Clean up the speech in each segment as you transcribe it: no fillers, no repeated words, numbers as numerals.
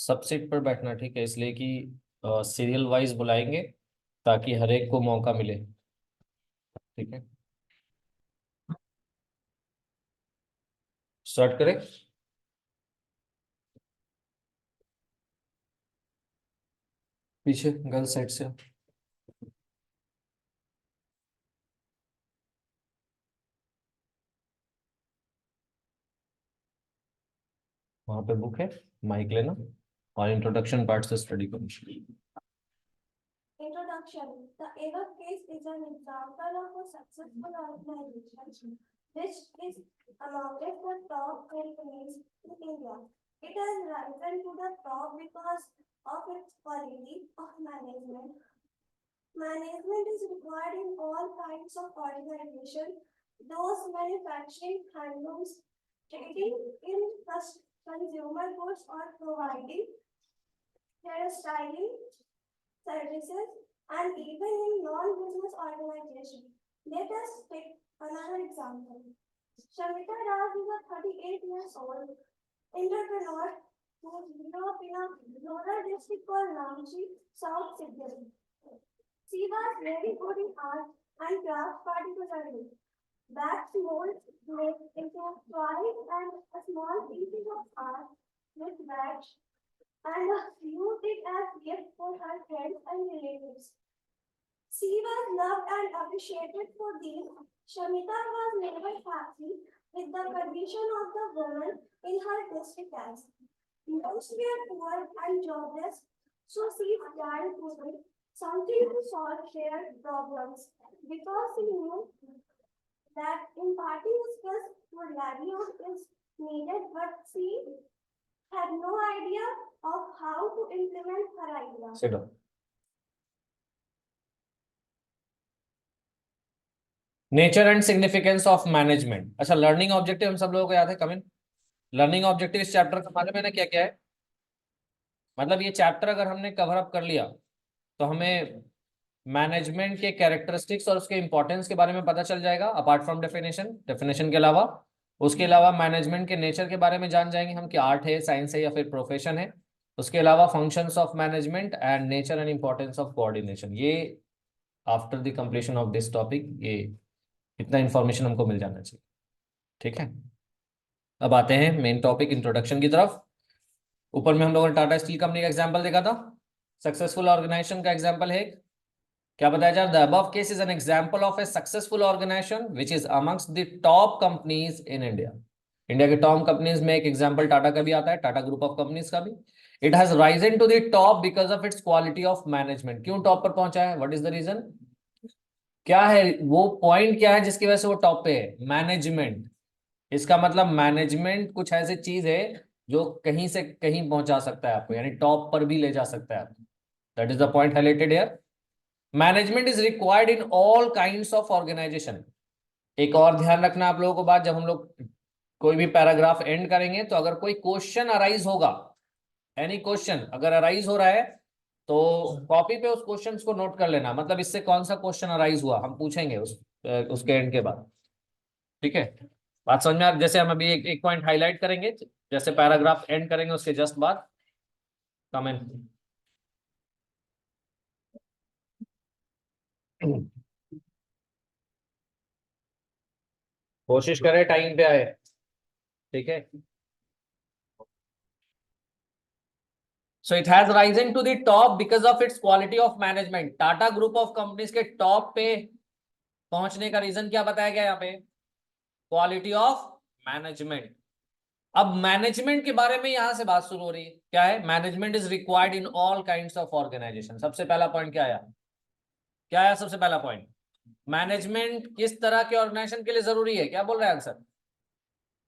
सब सीट पर बैठना ठीक है, इसलिए कि सीरियल वाइज बुलाएंगे ताकि हर एक को मौका मिले। ठीक है, स्टार्ट करें। पीछे गर्ल साइड से वहां पे बुक है, माइक लेना और इंट्रोडक्शन पार्ट से स्टडी करो। Introduction. The above case is an example of a successful organization which is among the top companies in India. It has risen to the top because of its quality of management. Management is required in all kinds of organization, those manufacturing, handlooms, trading in consumer goods or providing hairstyling services, and even in non-business organizations. Let us take another example. Shamita Das is a 38 years old entrepreneur who grew up in a rural district called Namchi, South Sikkim. She was very good in art and craft particularly. Wax molds made into toys and a small pieces of art with wax and used it as gift for her friends and relatives. She was loved and appreciated for these. Shamita was never happy with the condition of the women in her district as most were poor and jobless, so she began doing something to solve their problems because she knew that imparting skills to livelihood is needed, but she had no idea of how to implement her idea. Sit down. Nature and significance of management. अच्छा, learning objective हम सब लोगों को याद है, coming. Learning objective इस chapter का मालूम है ना क्या क्या है? मतलब ये चैप्टर अगर हमने कवर अप कर लिया तो हमें मैनेजमेंट के कैरेक्टरिस्टिक्स और उसके इंपॉर्टेंस के बारे में पता चल जाएगा, अपार्ट फ्रॉम डेफिनेशन के अलावा। उसके अलावा मैनेजमेंट के नेचर के बारे में जान जाएंगे हम कि आर्ट है, साइंस है या फिर प्रोफेशन है। उसके अलावा functions of management and nature and importance of coordination. ये after the completion of this topic ये इतना इंफॉर्मेशन हमको मिल जाना चाहिए। ठीक है, अब आते हैं मेन टॉपिक इंट्रोडक्शन की तरफ। ऊपर में हम लोगों ने टाटा स्टील कंपनी का एग्जांपल देखा था, सक्सेसफुल ऑर्गेनाइजेशन का एग्जांपल है। क्या बताया जा रहा है? The above case is an example of a successful organization which is amongst the top companies in India. India के टॉप कंपनीज में एक एग्जांपल टाटा का भी आता है, टाटा ग्रुप ऑफ कंपनीज का भी। It has risen to the top because of its quality of management. क्यों टॉप पर पहुंचा है? What is the reason? क्या है वो पॉइंट, क्या है जिसकी वजह से वो टॉप पे है? मैनेजमेंट। इसका मतलब मैनेजमेंट कुछ ऐसी चीज है जो कहीं से कहीं पहुंचा सकता है आपको, यानी टॉप पर भी ले जा सकता है आपको। That is the point highlighted here. Management is required in all kinds of organization. एक और ध्यान रखना आप लोगों को बात, जब हम लोग कोई भी पैराग्राफ एंड करेंगे तो अगर कोई क्वेश्चन अराइज होगा, एनी क्वेश्चन अगर अराइज हो रहा है तो कॉपी पे उस क्वेश्चन को नोट कर लेना। मतलब इससे कौन सा क्वेश्चन अराइज हुआ हम पूछेंगे उसके एंड के बाद। ठीक है, बात समझ में आ? जैसे हम अभी एक पॉइंट हाईलाइट करेंगे, जैसे पैराग्राफ एंड करेंगे उसके जस्ट बाद कमेंट। कोशिश करें टाइम पे आए। ठीक है, so it has risen to the top because of its quality of management. Tata group of companies के टॉप पे पहुंचने का रीजन क्या बताया गया यहाँ पे? Quality of management. अब मैनेजमेंट के बारे में यहां से बात शुरू हो रही है। क्या है? Management is required in all kinds of organization. सबसे पहला पॉइंट क्या आया? क्या आया सबसे पहला पॉइंट? मैनेजमेंट किस तरह के ऑर्गेनाइजेशन के लिए जरूरी है? क्या बोल रहे हैं answer?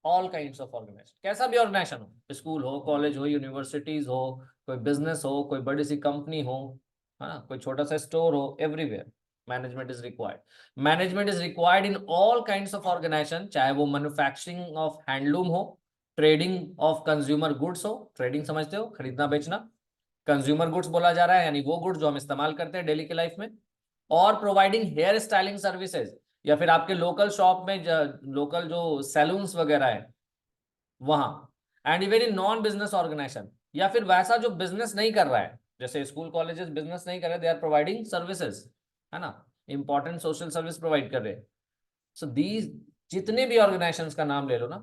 All kinds of organization. कैसा भी ऑर्गेनाइजेशन हो, स्कूल हो, कॉलेज हो, यूनिवर्सिटीज हो, कोई बिजनेस हो, कोई बड़ी सी कंपनी हो, है ना, कोई छोटा सा स्टोर हो, everywhere management is required. Management is required in all kinds of organization, चाहे वो मैन्युफैक्चरिंग ऑफ हैंडलूम हो, ट्रेडिंग ऑफ कंज्यूमर गुड्स हो। ट्रेडिंग समझते हो, खरीदना बेचना। कंज्यूमर गुड्स बोला जा रहा है यानी वो गुड्स जो हम इस्तेमाल करते हैं डेली की लाइफ में। और प्रोवाइडिंग हेयर स्टाइलिंग सर्विसेज, या फिर आपके लोकल शॉप में लोकल जो सैलून्स वगैरह है वहां। And even in non business organization, या फिर वैसा जो बिजनेस नहीं कर रहा है, जैसे स्कूल कॉलेजेस बिजनेस नहीं कर रहे, दे आर प्रोवाइडिंग सर्विसेज, है ना, इंपॉर्टेंट सोशल सर्विस प्रोवाइड कर रहे हैं। सो दीज जितने भी ऑर्गेनाइजेशंस का नाम ले लो ना,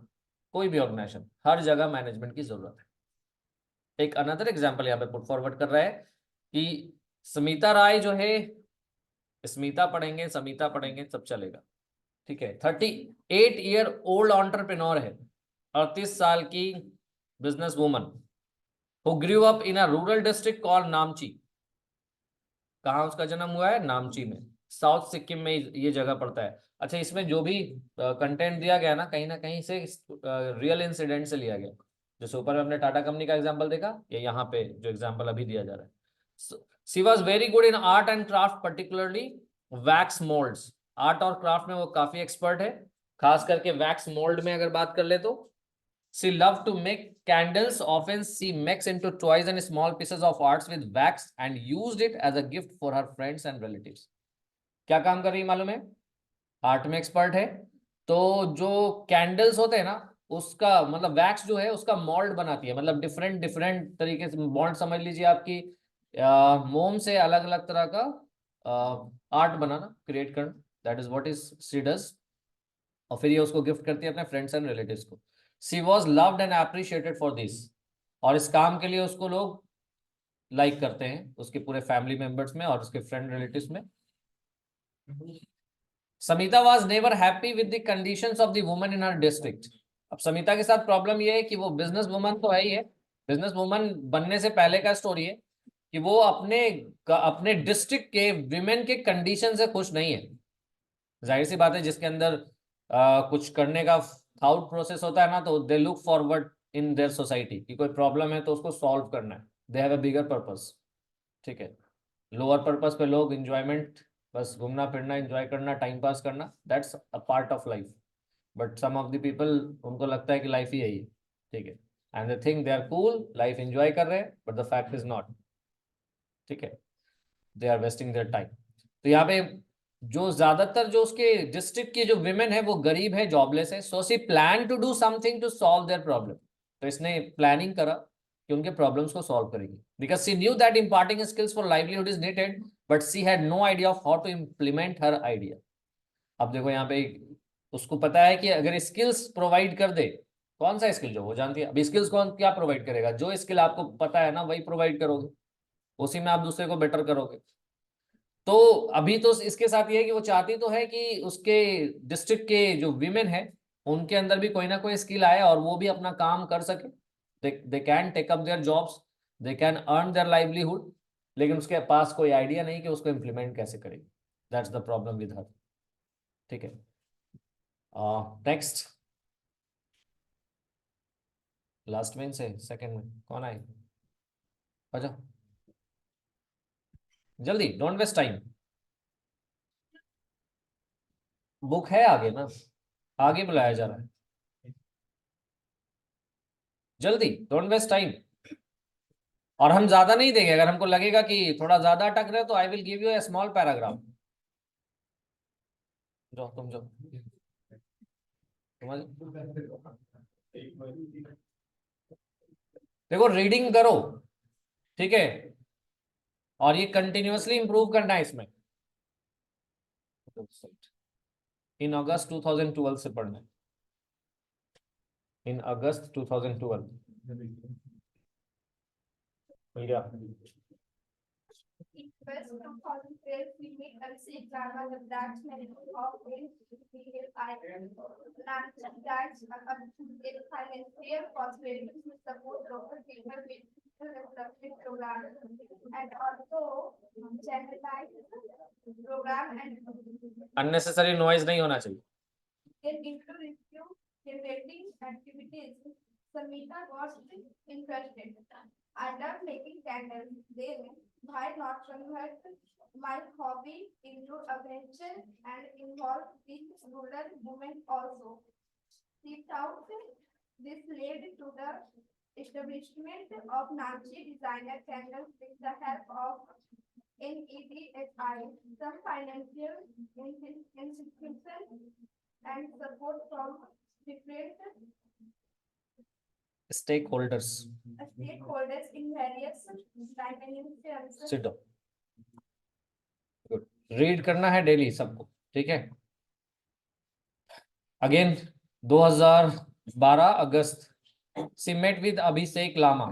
कोई भी ऑर्गेनाइजेशन, हर जगह मैनेजमेंट की जरूरत है। एक अनदर एग्जांपल यहाँ पे पुट फॉरवर्ड कर रहा है कि स्मिता राय जो है, स्मिता पढ़ेंगे, समिता पढ़ेंगे, सब चलेगा, ठीक है। 38-year-old एंटरप्रेन्योर है, 38 साल की business woman, who grew up in a rural district called Namchi. कहाँ उसका जन्म हुआ है? नामची में, साउथ सिक्किम में ये जगह पड़ता है। अच्छा, इसमें जो भी कंटेंट दिया गया ना कहीं से रियल इंसिडेंट से लिया गया। जैसे ऊपर में हमने टाटा कंपनी का एग्जांपल देखा, या यहाँ पे जो एग्जांपल अभी दिया जा रहा है। She was very good in art and craft, particularly wax moulds. Art और क्राफ्ट में वो काफी एक्सपर्ट है, खास करके वैक्स मोल्ड में अगर बात कर ले तो। She loved to make candles. Often she makes into toys and small pieces of arts with wax and used it as a gift for her friends and relatives. क्या काम कर रही है मालूम है? आर्ट में एक्सपर्ट है। तो जो कैंडल्स होते हैं ना, उसका मतलब वैक्स जो है उसका मॉल्ड बनाती है, मतलब डिफरेंट डिफरेंट तरीके से मॉल्ड समझ लीजिए आपकी, मोम से अलग अलग तरह का आर्ट बनाना, क्रिएट करना, that is what is she does. और फिर ये उसको गिफ्ट करती है अपने फ्रेंड्स एंड रिलेटिव्स को। She was loved and appreciated for this, और इस काम के लिए उसको लोग लाइक करते हैं, उसके पूरे फैमिली मेंबर्स में और उसके फ्रेंड रिलेटिव्स में। Samita was never happy with the conditions of the woman in her district. अब समिता के साथ प्रॉब्लम ये है कि वो बिजनेस वुमन तो है ही है, बिजनेस वुमन बनने से पहले का स्टोरी है कि वो अपने डिस्ट्रिक्ट के विमेन के कंडीशन से खुश नहीं है। जाहिर सी बात है, जिसके अंदर कुछ करने का थाउट प्रोसेस होता है ना, तो they look forward in their society कि कोई प्रॉब्लम है तो उसको सॉल्व करना है, they have a bigger purpose, ठीक है। लोअर पर्पस पे लोग इंजॉयमेंट, बस घूमना फिरना, एंजॉय करना, टाइम पास करना, that's a part of life. But some of the people, उनको लगता है कि लाइफ ही यही है, ठीक है, and they think they are cool, life enjoy कर रहे हैं, but the fact is not, ठीक है, they are wasting their time. तो यहाँ पे जो ज्यादातर जो उसके डिस्ट्रिक्ट की जो विमेन है वो गरीब है, जॉबलेस है, so she plan to do something to solve their problem. तो इसने प्लानिंग करा कि उनके प्रॉब्लम्स को सॉल्व करेगी, because she knew that imparting skills for livelihood is needed, but she had no idea of how to implement her idea. अब देखो यहाँ पे उसको पता है कि अगर स्किल्स प्रोवाइड कर दे, कौन सा स्किल, जो वो जानती है। अब स्किल्स कौन क्या प्रोवाइड करेगा? जो स्किल आपको पता है ना वही प्रोवाइड करोगे, उसी में आप दूसरे को बेटर करोगे। तो अभी तो इसके साथ ये है कि वो चाहती तो है कि उसके डिस्ट्रिक्ट के जो विमेन है उनके अंदर भी कोई ना कोई स्किल आए और वो भी अपना काम कर सके, they can take up their jobs, they can earn their livelihood, लेकिन उसके पास कोई आइडिया नहीं कि उसको इम्प्लीमेंट कैसे करेगी। That's the problem with her, ठीक है। नेक्स्ट, लास्ट में से सेकंड में कौन आए? अच्छा, जल्दी, डोंट वेस्ट टाइम, बुक है आगे ना, आगे बुलाया जा रहा है, जल्दी, डोंट वेस्ट टाइम। और हम ज्यादा नहीं देंगे, अगर हमको लगेगा कि थोड़ा ज्यादा अटक रहे हो तो I will give U A small paragraph. जाओ तुम जाओ, समझ, देखो रीडिंग करो, ठीक है, और ये कंटिन्यूअसली इंप्रूव करना है इसमें। इन अगस्त 2012 से पढ़ना है, इन अगस्त 2012। मिल गया? In West 2012, we made MC examine the branch medical of female iron. Branch in financial possibilities to support local people with development program and also generalized program and unnecessary noise नहीं होना चाहिए। get into review generating activities. Samita was interested. I love making candles. Then, why not convert my hobby into a venture and involve these rural women also? She thought this led to the establishment of Nancy Designer Candles with the help of NEDSI, some financial institutions, and support from different stakeholders. Stakeholders in various dimensions. Sit down. Good. Read करना है daily सबको, ठीक है। Again 2012 August, she met with Abhishek Lama,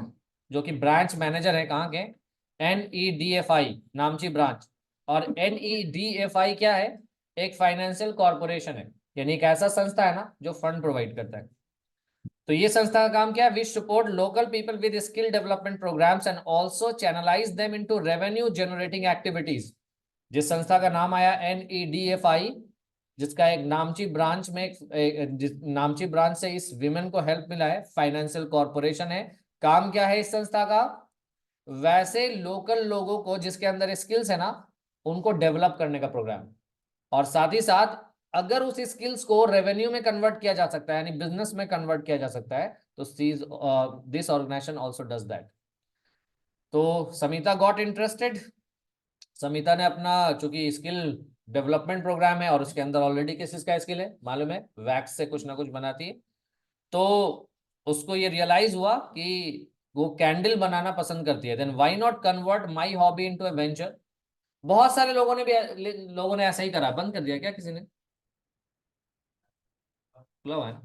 जो कि branch manager है कहाँ के, NEDFI नामची ब्रांच। और NEDFI क्या है, एक फाइनेंशियल कॉर्पोरेशन है, यानी एक ऐसा संस्था है ना जो फंड प्रोवाइड करता है। तो ये संस्था का काम क्या है, we support local people with skill development programs and also channelize them into revenue generating activities. जिस संस्था का नाम आया NEDFI, जिसका एक नामची ब्रांच में नामची ब्रांच से इस विमेन को हेल्प मिला है, फाइनेंशियल कॉर्पोरेशन है। काम क्या है इस संस्था का, वैसे लोकल लोगों को जिसके अंदर स्किल्स है ना, उनको डेवलप करने का प्रोग्राम। और साथ ही साथ अगर उस स्किल्स को रेवेन्यू में कन्वर्ट किया जा सकता है, यानी बिजनेस में कन्वर्ट किया जा सकता है, तो this organization also does that. तो समिता गॉट इंटरेस्टेड। समिता ने अपना, चूंकि स्किल डेवलपमेंट प्रोग्राम है और उसके अंदर ऑलरेडी किस चीज का स्किल है मालूम है, वैक्स से कुछ ना कुछ बनाती है, तो उसको ये रियलाइज हुआ कि वो कैंडल बनाना पसंद करती है। Then why not convert my hobby into a venture. बहुत सारे लोगों ने ऐसा ही करा, बंद कर दिया क्या किसी ने, खुला हुआ है।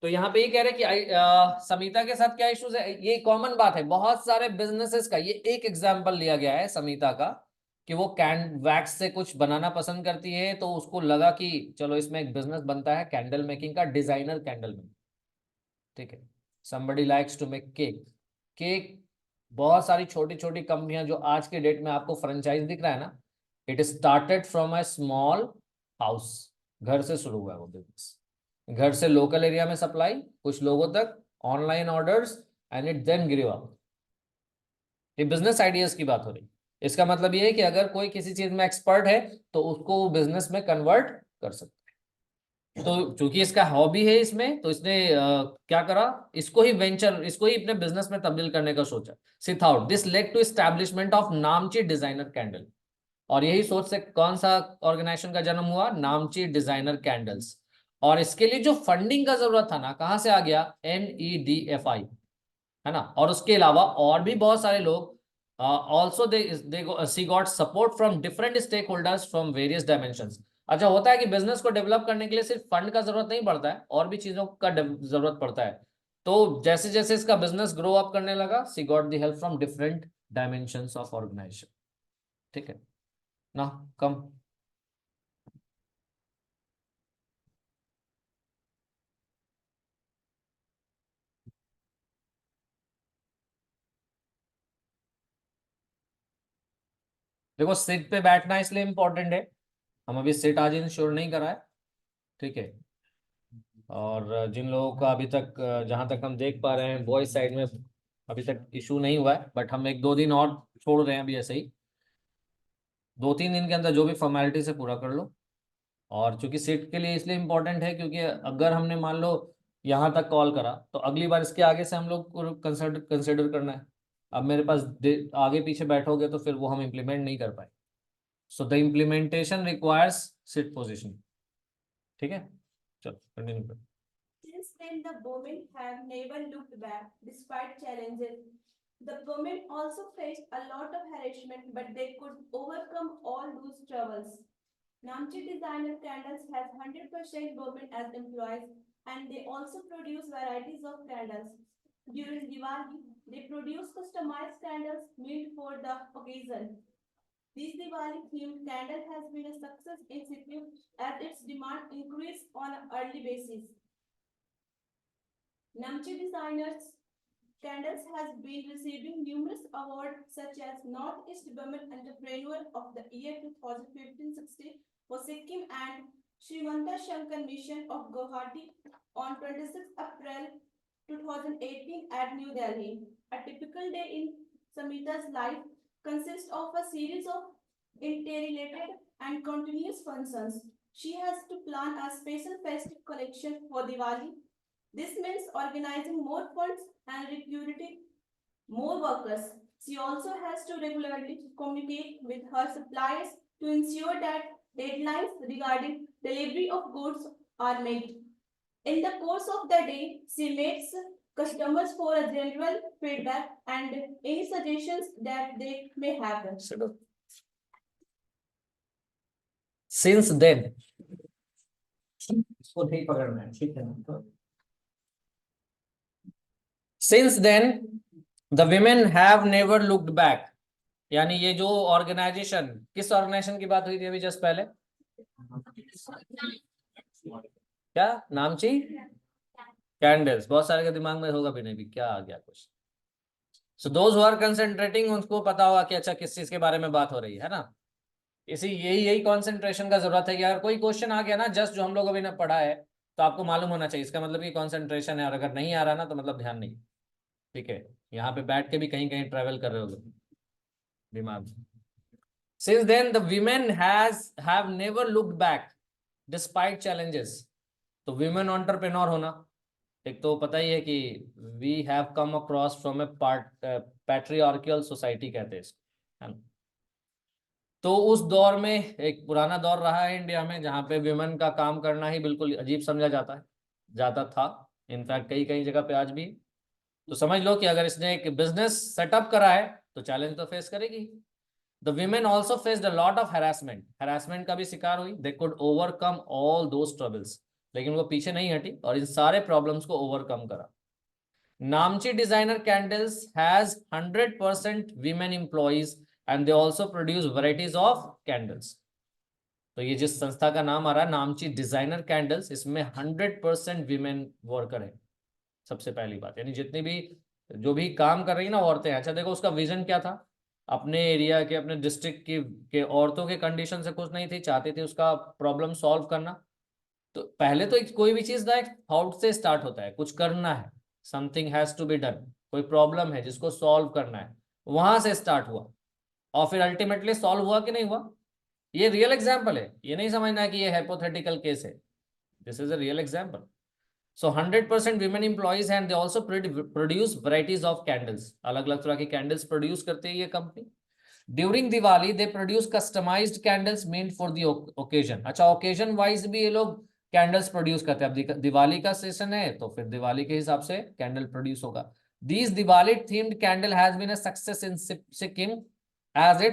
तो यहाँ पे ये कह रहे हैं कि समिता के साथ क्या इश्यूज है, ये कॉमन बात है बहुत सारे बिजनेसेस का। ये एक एग्जांपल लिया गया है समिता का, कि वो वैक्स से कुछ बनाना पसंद करती है, तो उसको लगा कि चलो इसमें एक बिजनेस बनता है कैंडल मेकिंग का, डिजाइनर कैंडल मेकिंग, ठीक है। somebody likes to make cake. Cake, बहुत सारी छोटी छोटी कंपनियां जो आज के डेट में आपको फ्रेंचाइज दिख रहा है ना, it started from a small house, घर से शुरू हुआ है वो बिजनेस। घर से लोकल एरिया में सप्लाई, कुछ लोगों तक, online orders, and it then grow up. ये बिजनेस आइडियाज की बात हो रही। इसका मतलब ये है कि अगर कोई किसी चीज में एक्सपर्ट है तो उसको वो बिजनेस में कन्वर्ट कर सकता है। तो चूंकि इसका हॉबी है इसमें, तो इसने क्या करा, इसको ही वेंचर, इसको ही अपने बिजनेस में तब्दील करने का सोचा। She thought this led to establishment of Namchi designer candle. और यही सोच से कौन सा ऑर्गेनाइजेशन का जन्म हुआ, नामची डिजाइनर कैंडल्स। और इसके लिए जो फंडिंग का जरूरत था ना, कहां से आ गया, NEDFI, है ना। और उसके अलावा और भी बहुत सारे लोग, also they she got support from different stake holders from various dimensions. अच्छा, होता है कि बिजनेस को डेवलप करने के लिए सिर्फ फंड का जरूरत नहीं पड़ता है, और भी चीजों का जरूरत पड़ता है। तो जैसे जैसे इसका बिजनेस ग्रो अप करने लगा, she got the help from different dimensions of organisation, ठीक है ना। कम देखो, सीट पे बैठना इसलिए इंपॉर्टेंट है, हम अभी सीट आज इंश्योर नहीं करा है, ठीक है। और जिन लोगों का अभी तक, जहां तक हम देख पा रहे हैं, बॉयज साइड में अभी तक इशू नहीं हुआ है, बट हम 1-2 दिन और छोड़ रहे हैं अभी ऐसे ही। 2-3 दिन के अंदर जो भी फॉर्मेलिटी से पूरा कर लो। और चूंकि सीट के लिए इसलिए इम्पोर्टेंट है क्योंकि अगर हमने मान लो यहाँ तक कॉल करा, तो अगली बार इसके आगे से हम लोग को कंसिडर करना है। अब मेरे पास आगे पीछे बैठोगे तो फिर वो हम इम्प्लीमेंट नहीं कर पाए। So the implementation requires seat position, ठीक है। चलो कंटिन्यू करो। Since then, the women have never looked back despite challenges. The women also faced a lot of harassment, but they could overcome all those troubles. Namchi Designer Candles has 100% women as employees, and they also produce varieties of candles. During Diwali, they produce customized candles made for the occasion. This Diwali themed candle has been a success in Sikkim as its demand increased on an early basis. Namchi Designers Candles has been receiving numerous awards such as Northeast Women Entrepreneur of the Year 2015-16 for Sikkim and Srimanta Shankar Mission of Guwahati on 26 April 2018 at New Delhi. A typical day in Samita's life consists of a series of interrelated and continuous functions. She has to plan a special festive collection for Diwali. This means organizing more funds and recruiting more workers. She also has to regularly communicate with her suppliers to ensure that deadlines regarding delivery of goods are met. In the course of the day, she meets customers for a general feedback and any suggestions that they may have. Since then, इसको नहीं पकड़ना है, ठीक है ना? Since then, the women have never looked back. यानी ये जो ऑर्गेनाइजेशन, किस ऑर्गेनाइजेशन की बात हुई थी अभी जस्ट पहले? क्या नामची कैंडल्स, बहुत सारे के दिमाग में होगा भी नहीं भी क्या आ गया कुछ। So those who are concentrating, उनको पता होगा कि अच्छा किस चीज के बारे में बात हो रही है ना। इसी यही कंसंट्रेशन का जरूरत है कि अगर कोई क्वेश्चन आ गया ना जस्ट जो हम लोग अभी ने पढ़ा है तो आपको मालूम होना चाहिए, इसका मतलब कि कंसंट्रेशन है, और अगर नहीं आ रहा ना तो मतलब ध्यान नहीं। ठीक है, यहाँ पे बैठ के भी कहीं कहीं ट्रेवल कर रहे हो दिमाग। Since then the women have never looked back despite challenges. तो women entrepreneur होना, एक तो पता ही है कि we have come across from a patriarchal society कहते हैं इसको, है ना। तो उस दौर में एक पुराना दौर रहा है इंडिया में जहाँ पे विमेन का काम करना ही बिल्कुल अजीब समझा जाता था, इनफैक्ट कई कई जगह पे आज भी। तो समझ लो कि अगर इसने एक बिजनेस सेटअप करा है तो चैलेंज तो फेस करेगी। The women also faced a lot of harassment का भी शिकार हुई। They could overcome all those troubles, लेकिन वो पीछे नहीं हटी और इन सारे प्रॉब्लम्स को ओवरकम करा। Namchi designer candles has 100% women employees and they also produce varieties of candles. तो ये जिस संस्था का नाम आ रहा है नामची डिजाइनर कैंडल्स, इसमें 100% वीमेन वर्कर है। सबसे पहली बात, यानी जितनी भी जो भी काम कर रही है ना औरतें। अच्छा देखो उसका विजन क्या था, अपने एरिया के अपने डिस्ट्रिक्ट की के औरतों के कंडीशन से खुश नहीं थी, चाहती थी उसका प्रॉब्लम सॉल्व करना। तो पहले तो कोई भी चीज ना एक थॉट से स्टार्ट होता है, कुछ करना है, something has to be done, कोई प्रॉब्लम है जिसको सॉल्व करना है, वहां से स्टार्ट हुआ और फिर अल्टीमेटली सॉल्व हुआ कि नहीं हुआ। ये रियल एग्जाम्पल है, ये नहीं समझना है कि ये हाइपोथेटिकल केस है, this is a real example. So 100% women employees and they also produce varieties of candles. अलग-अलग तरह की candles produce करते हैं ये company. During Diwali they produce customized candles meant for the occasion. अच्छा occasion wise भी ये लोग candles produce करते हैं। अब दिवाली का सीजन है तो फिर दिवाली के हिसाब से candle produce होगा। These Diwali themed candle has been a success in Sikkim as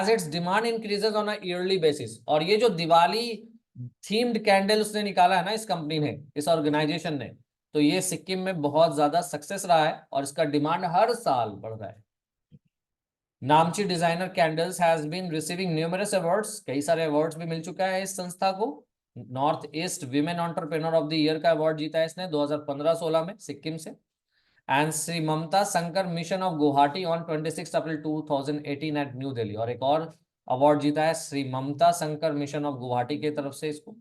its demand increases on a yearly basis. और ये जो दिवाली थीम्ड कैंडल उसने निकाला है ना इस कंपनी ने, इस ऑर्गेनाइजेशन ने, तो ये सिक्किम में बहुत ज्यादा सक्सेस रहा है और इसका डिमांड हर साल बढ़ रहा है। Namchi designer candles has been receiving numerous awards, कई सारे अवार्ड्स भी मिल चुका है इस संस्था को। North east women entrepreneur of the year का अवार्ड जीता है इसने 2015-16 में सिक्किम से। And Shri Mamata Shankar mission of Guwahati on 26 April 2018 at New Delhi, और एक और अवार्ड जीता है श्री ममता शंकर मिशन ऑफ गुवाहाटी की तरफ से इसको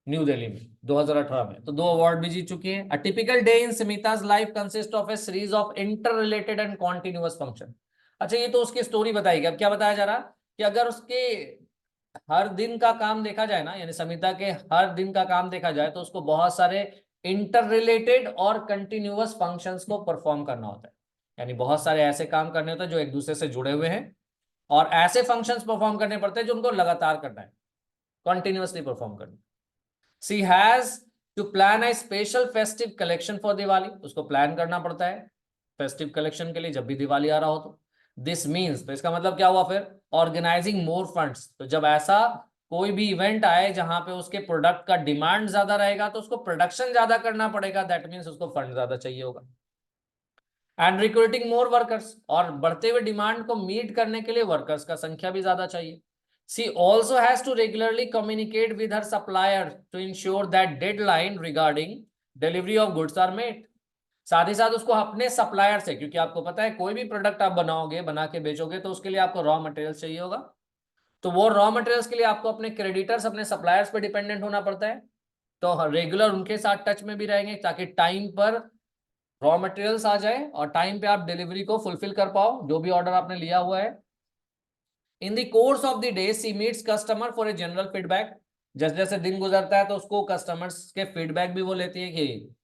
न्यू दिल्ली में 2018 में। तो 2 अवार्ड भी जीत चुकी है। A typical day in Smita's life consist of a series of inter related and continuous function. अच्छा ये तो उसकी स्टोरी बताएगी। अब क्या बताया जा रहा कि अगर उसके हर दिन का काम देखा जाए ना, यानी समिता के हर दिन का काम देखा जाए तो उसको बहुत सारे इंटर रिलेटेड और कंटिन्यूअस फंक्शंस को परफॉर्म करना होता है। यानी बहुत सारे ऐसे काम करने होते हैं जो एक दूसरे से जुड़े हुए हैं और ऐसे फंक्शंस परफॉर्म करने पड़ते हैं जो उनको लगातार करना है, कंटिन्यूअसली परफॉर्म करना। She has to plan a special festive collection for Diwali, उसको प्लान करना पड़ता है फेस्टिव कलेक्शन के लिए जब भी दिवाली आ रहा हो तो। दिस मीन्स, तो इसका मतलब क्या हुआ फिर, ऑर्गेनाइजिंग मोर फंड्स। तो जब ऐसा कोई भी इवेंट आए जहां पे उसके प्रोडक्ट का डिमांड ज्यादा रहेगा तो उसको प्रोडक्शन ज्यादा करना पड़ेगा, दैट मीन्स उसको फंड ज्यादा चाहिए होगा। एंड रिक्रूटिंग मोर वर्कर्स, और बढ़ते हुए डिमांड को मीट करने के लिए वर्कर्स का संख्या भी ज्यादा चाहिए। She also has to regularly communicate with her supplier to ensure that deadline regarding delivery of goods are met. साथ ही साथ उसको अपने सप्लायर से, क्योंकि आपको पता है कोई भी प्रोडक्ट आप बनाओगे, बना के बेचोगे तो उसके लिए आपको रॉ मटेरियल चाहिए होगा। तो वो रॉ मटेरियल्स के लिए आपको अपने क्रेडिटर्स, अपने सप्लायर्स पे डिपेंडेंट होना पड़ता है। तो रेगुलर उनके साथ टच में भी रहेंगे ताकि टाइम पर रॉ मटेरियल्स आ जाए और टाइम पे आप डिलीवरी को फुलफिल कर पाओ जो भी ऑर्डर आपने लिया हुआ है। In the course of the day she meets customer for a general feedback. जैसे जैसे दिन गुजरता है तो उसको कस्टमर्स के फीडबैक भी वो लेती है कि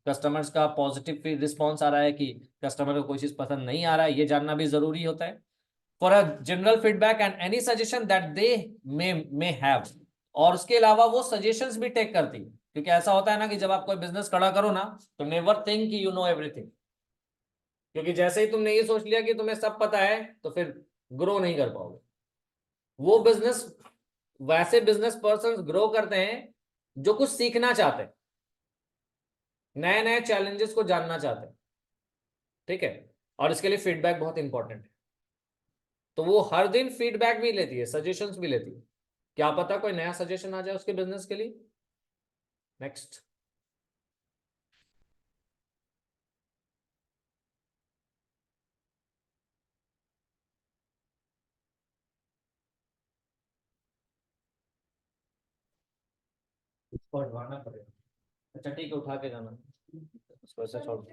कस्टमर्स का पॉजिटिव रिस्पॉन्स आ रहा है कि कस्टमर को कोई चीज पसंद नहीं आ रहा है, ये जानना भी जरूरी होता है। For a general feedback and any suggestion that they may have, और उसके अलावा वो सजेशंस भी टेक करती है, क्योंकि ऐसा होता है ना कि जब आप कोई बिजनेस खड़ा करो ना, तो नेवर थिंक कि यू नो एवरीथिंग, क्योंकि जैसे ही तुमने ये सोच लिया कि तुम्हें सब पता है, तो फिर ग्रो नहीं कर पाओगे। वो बिजनेस, वैसे बिजनेस पर्सन ग्रो करते हैं जो कुछ सीखना चाहते हैं, नए नए चैलेंजेस को जानना चाहते हैं, ठीक है, और इसके लिए फीडबैक बहुत इंपॉर्टेंट है। तो वो हर दिन फीडबैक भी लेती है, सजेशंस भी लेती है, क्या पता कोई नया सजेशन आ जाए उसके बिजनेस के लिए। नेक्स्ट। पढ़वाना पड़ेगा, अच्छा ठीक है, उठा के जाना उसको ऐसा छोड़ दो।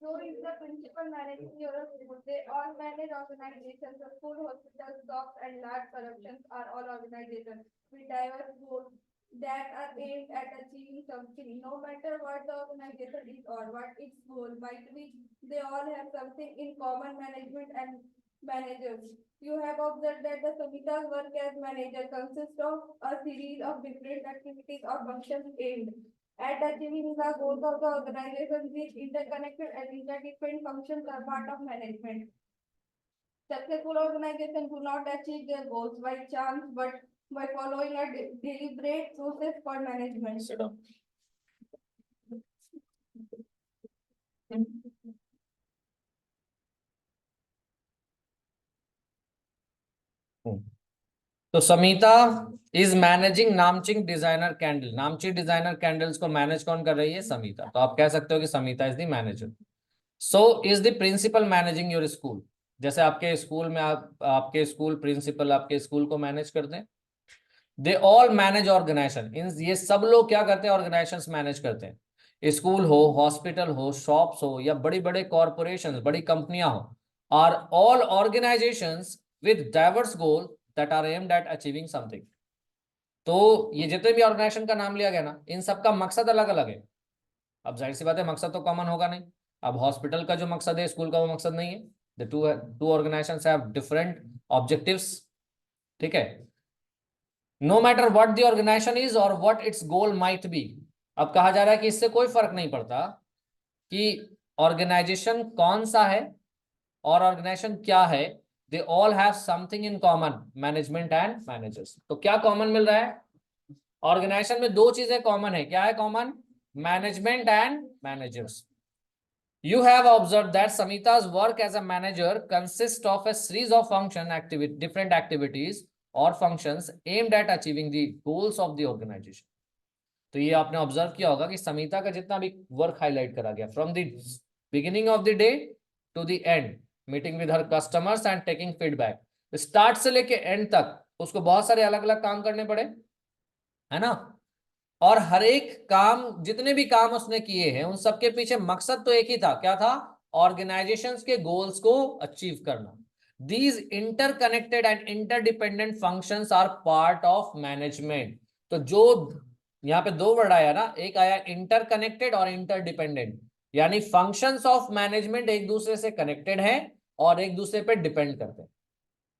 So is the principal managing your school. They all manage organizations. The school, hospitals, shops, and large corruptions are all organizations with diverse goals that are aimed at achieving something. No matter what the organization is or what its goal might be, they all have something in common: management and managers. You have observed that the Samhita's work as manager consists of a series of different activities or functions aimed at achieving the goals of the organization. These interconnected and interdependent functions are part of management. Successful organizations do not achieve their goals by chance, but by following a deliberate process for management. Sit down. तो Samita is managing Namchi designer candle. Namchi designer candles को manage कौन कर रही है? समीता। तो आप कह सकते हो कि Samita is the manager. So is the principal managing your school. जैसे आपके स्कूल में आपके स्कूल प्रिंसिपल आपके स्कूल को मैनेज करते हैं। They all manage organisation. इन ये सब लोग क्या करते हैं? ऑर्गेनाइजेशन मैनेज करते हैं। स्कूल हो, हॉस्पिटल हो, शॉप्स हो, या बड़ी बड़े कॉरपोरेशन, बड़ी कंपनियां हो, are all organizations with diverse goal that are aimed at achieving something. तो ये जितने भी ऑर्गेनाइजेशन का नाम लिया गया ना, इन सबका मकसद अलग अलग है। अब जाहिर सी बात है, मकसद तो कॉमन होगा नहीं। अब हॉस्पिटल का जो मकसद है, स्कूल का वो मकसद नहीं है। The two organisations have different objectives, ठीक है। No matter what the organisation is और what its goal might be. अब कहा जा रहा है कि इससे कोई फर्क नहीं पड़ता कि ऑर्गेनाइजेशन कौन सा है और ऑर्गेनाइजेशन क्या है, they all have something in common, management and managers. तो क्या कॉमन मिल रहा है? ऑर्गेनाइजेशन में दो चीजें कॉमन है। क्या है common? Management and managers. You have observed that Samita's work as a manager consists of a series of different activities or functions aimed at achieving the goals of the organization. तो ये आपने observe किया होगा कि समीता का जितना भी work highlight करा गया, from the beginning of the day to the end, meeting with her customers and taking feedback, start से लेके एंड तक उसको बहुत सारे अलग अलग काम करने पड़े, है ना। और हर एक काम, जितने भी काम उसने किए हैं, उन सबके पीछे मकसद तो एक ही था। क्या था? ऑर्गेनाइजेशंस के गोल्स को अचीव करना। These interconnected and interdependent functions are part of management. तो जो यहाँ पे दो वर्ड आया ना, एक आया इंटरकनेक्टेड और इंटरडिपेंडेंट, यानी फंक्शंस ऑफ मैनेजमेंट एक दूसरे से कनेक्टेड हैं और एक दूसरे पे डिपेंड करते हैं।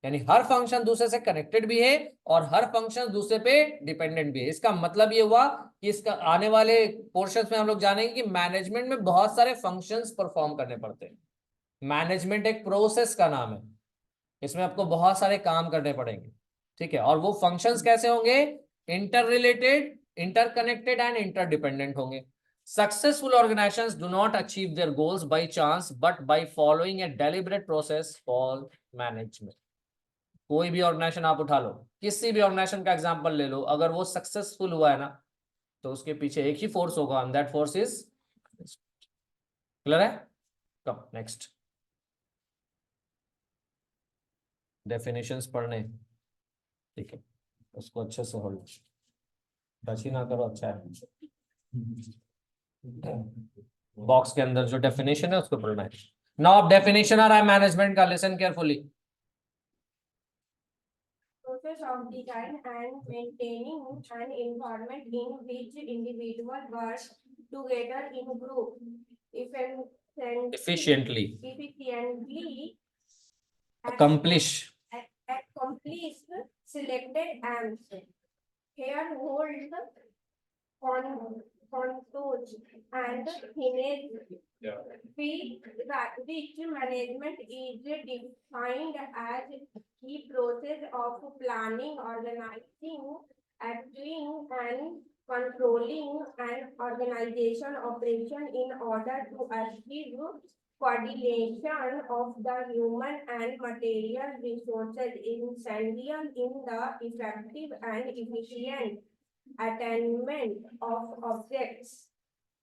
यानी हर फंक्शन दूसरे से कनेक्टेड भी है और हर फंक्शन दूसरे पे डिपेंडेंट भी है। इसका मतलब ये हुआ कि इसका आने वाले पोर्शंस में हम लोग जानेंगे कि मैनेजमेंट में बहुत सारे फंक्शंस परफॉर्म करने पड़ते हैं। मैनेजमेंट एक प्रोसेस का नाम है, इसमें आपको बहुत सारे काम करने पड़ेंगे, ठीक है। और वो फंक्शंस कैसे होंगे? Inter related, interconnected and interdependent होंगे। Successful organizations do not achieve their goals by chance, but by following a deliberate process called management. कोई भी ऑर्गेनाइजेशन आप उठा लो, किसी भी ऑर्गेनाइजेशन का एग्जांपल ले लो, अगर वो सक्सेसफुल हुआ है ना, तो उसके पीछे एक ही फोर्स होगा, and that force is, clear है? Come next. डेफिनेशंस पढ़ने, ठीक है, उसको अच्छे से होल्ड, टच ही ना करो, अच्छा है। बॉक्स के अंदर जो डेफिनेशन है उसको पढ़ना है। नाउ अब डेफिनेशन आ रहा है मैनेजमेंट का, listen carefully. Process of design and maintaining an environment in which individuals work together in group Efficiently efficiently accomplish accomplish selected aims. Here hold contours and hinges which management is defined as the process of planning, organizing, acting, and controlling an organization operation in order to achieve coordination of the human and material resources essential in the effective and efficient attainment of objects.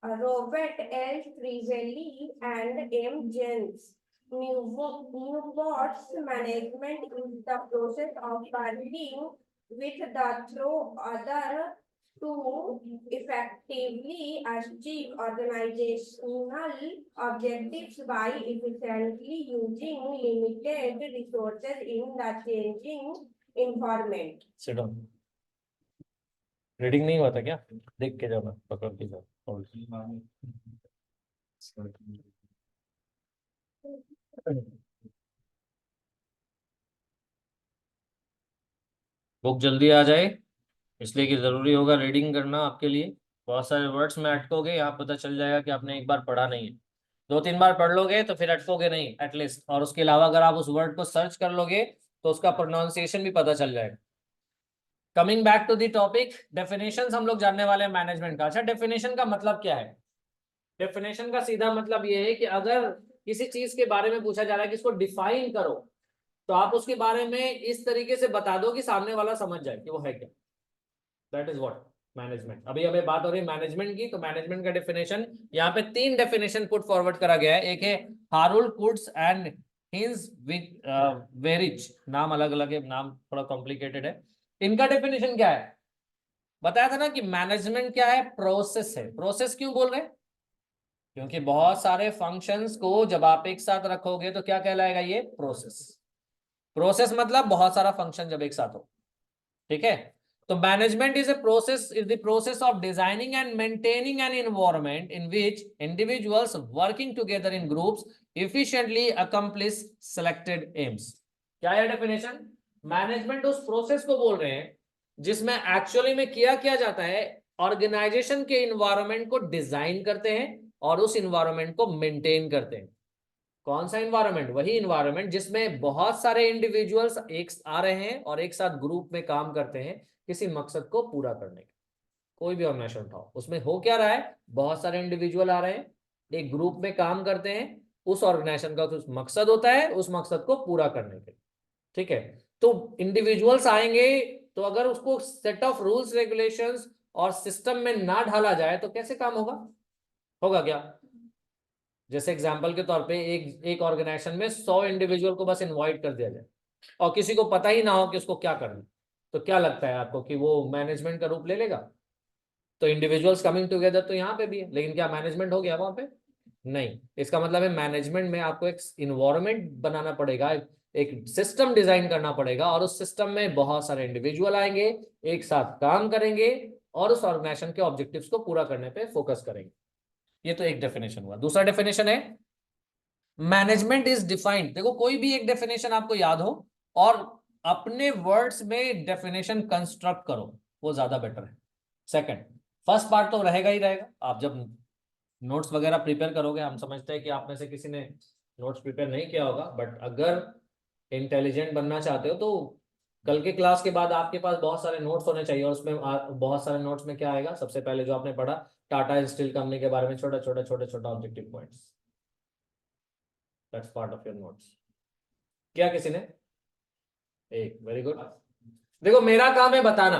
Robert L. Frivelli and M. Jens. Newport's management is the process of working with the through other to effectively achieve organizational objectives by efficiently using limited resources in the changing environment. Sit down. Reading नहीं हुआ था क्या? देख के जाना, पकड़ के जाओ। बुक जल्दी आ जाए इसलिए कि जरूरी होगा रीडिंग करना आपके लिए। बहुत सारे वर्ड्स में अटकोगे, यहाँ पता चल जाएगा कि आपने एक बार पढ़ा नहीं है। 2-3 बार पढ़ लोगे तो फिर अटकोगे नहीं एटलीस्ट, और उसके अलावा अगर आप उस वर्ड को सर्च कर लोगे तो उसका प्रोनाउंसिएशन भी पता चल जाएगा। Coming back to the topic, definition हम लोग जानने वाले हैं मैनेजमेंट का। अच्छा, डेफिनेशन का मतलब क्या है? डेफिनेशन का सीधा मतलब ये है कि अगर किसी चीज के बारे में पूछा जा रहा है कि इसको डिफाइन करो, तो आप उसके बारे में इस तरीके से बता दो कि सामने वाला समझ जाए कि वो है क्या। That is what management. अभी हमें बात हो रही है मैनेजमेंट की, तो मैनेजमेंट का डेफिनेशन यहाँ पे 3 डेफिनेशन पुट फॉरवर्ड करा गया है। एक है हारुल कुड्स एंड हिंस वेरिच, नाम अलग अलग है, नाम थोड़ा कॉम्प्लिकेटेड है। इनका डेफिनेशन क्या है? बताया था ना कि मैनेजमेंट क्या है? प्रोसेस है। प्रोसेस क्यों बोल रहे हैं? क्योंकि बहुत सारे फंक्शंस को जब आप एक साथ रखोगे तो क्या कहलाएगा? ये प्रोसेस। प्रोसेस मतलब बहुत सारा फंक्शन जब एक साथ हो, ठीक है। तो management is the process of designing and maintaining an environment in which individuals working together in groups efficiently accomplish selected aims। क्या है डेफिनेशन? मैनेजमेंट उस प्रोसेस को बोल रहे हैं जिसमें एक्चुअली में किया जाता है, ऑर्गेनाइजेशन के इन्वायरमेंट को डिजाइन करते हैं और उस इन्वायरमेंट को मेंटेन करते हैं। कौन सा इन्वायरमेंट? वही इन्वायरमेंट जिसमें बहुत सारे इंडिविजुअल्स एक आ रहे हैं और एक साथ ग्रुप में काम करते हैं किसी मकसद को पूरा करने के। कोई भी ऑर्गेनाइजेशन उठाओ, उसमें हो क्या रहा है? बहुत सारे इंडिविजुअल आ रहे हैं, एक ग्रुप में काम करते हैं, उस ऑर्गेनाइजेशन का कुछ मकसद होता है, उस मकसद को पूरा करने के, ठीक है। तो इंडिविजुअल्स आएंगे, तो अगर उसको सेट ऑफ रूल्स रेगुलेशंस और सिस्टम में ना ढाला जाए तो कैसे काम होगा? होगा क्या? जैसे एग्जांपल के तौर पे एक ऑर्गेनाइजेशन में 100 इंडिविजुअल को बस इनवाइट कर दिया जाए और किसी को पता ही ना हो कि उसको क्या करना, तो क्या लगता है आपको कि वो मैनेजमेंट का रूप ले लेगा? तो इंडिविजुअल्स कमिंग टुगेदर तो यहाँ पे भी है, लेकिन क्या मैनेजमेंट हो गया वहां पे? नहीं। इसका मतलब है मैनेजमेंट में आपको एक इन्वायरमेंट बनाना पड़ेगा, एक सिस्टम डिजाइन करना पड़ेगा, और उस सिस्टम में बहुत सारे इंडिविजुअल आएंगे, एक साथ काम करेंगे और उस ऑर्गेनाइजेशन के ऑब्जेक्टिव्स को पूरा करने पे फोकस करेंगे। ये तो एक डेफिनेशन हुआ। दूसरा डेफिनेशन है मैनेजमेंट इज डिफाइंड। देखो, कोई भी एक डेफिनेशन आपको याद हो और अपने वर्ड्स में डेफिनेशन कंस्ट्रक्ट करो, वो ज्यादा बेटर है। सेकंड, फर्स्ट पार्ट तो रहेगा ही रहेगा। आप जब नोट्स वगैरह प्रिपेयर करोगे, हम समझते हैं कि आप में से किसी ने नोट्स प्रिपेयर नहीं किया होगा, बट अगर इंटेलिजेंट बनना चाहते हो तो कल के क्लास के बाद आपके पास बहुत सारे नोट्स होने चाहिए। और उसमें बहुत सारे नोट्स में क्या आएगा? सबसे पहले जो आपने पढ़ा टाटा स्टील कंपनी के बारे में, छोटा objective points, that's part of your notes. क्या किसी ने? एक, वेरी गुड। देखो, मेरा काम है बताना,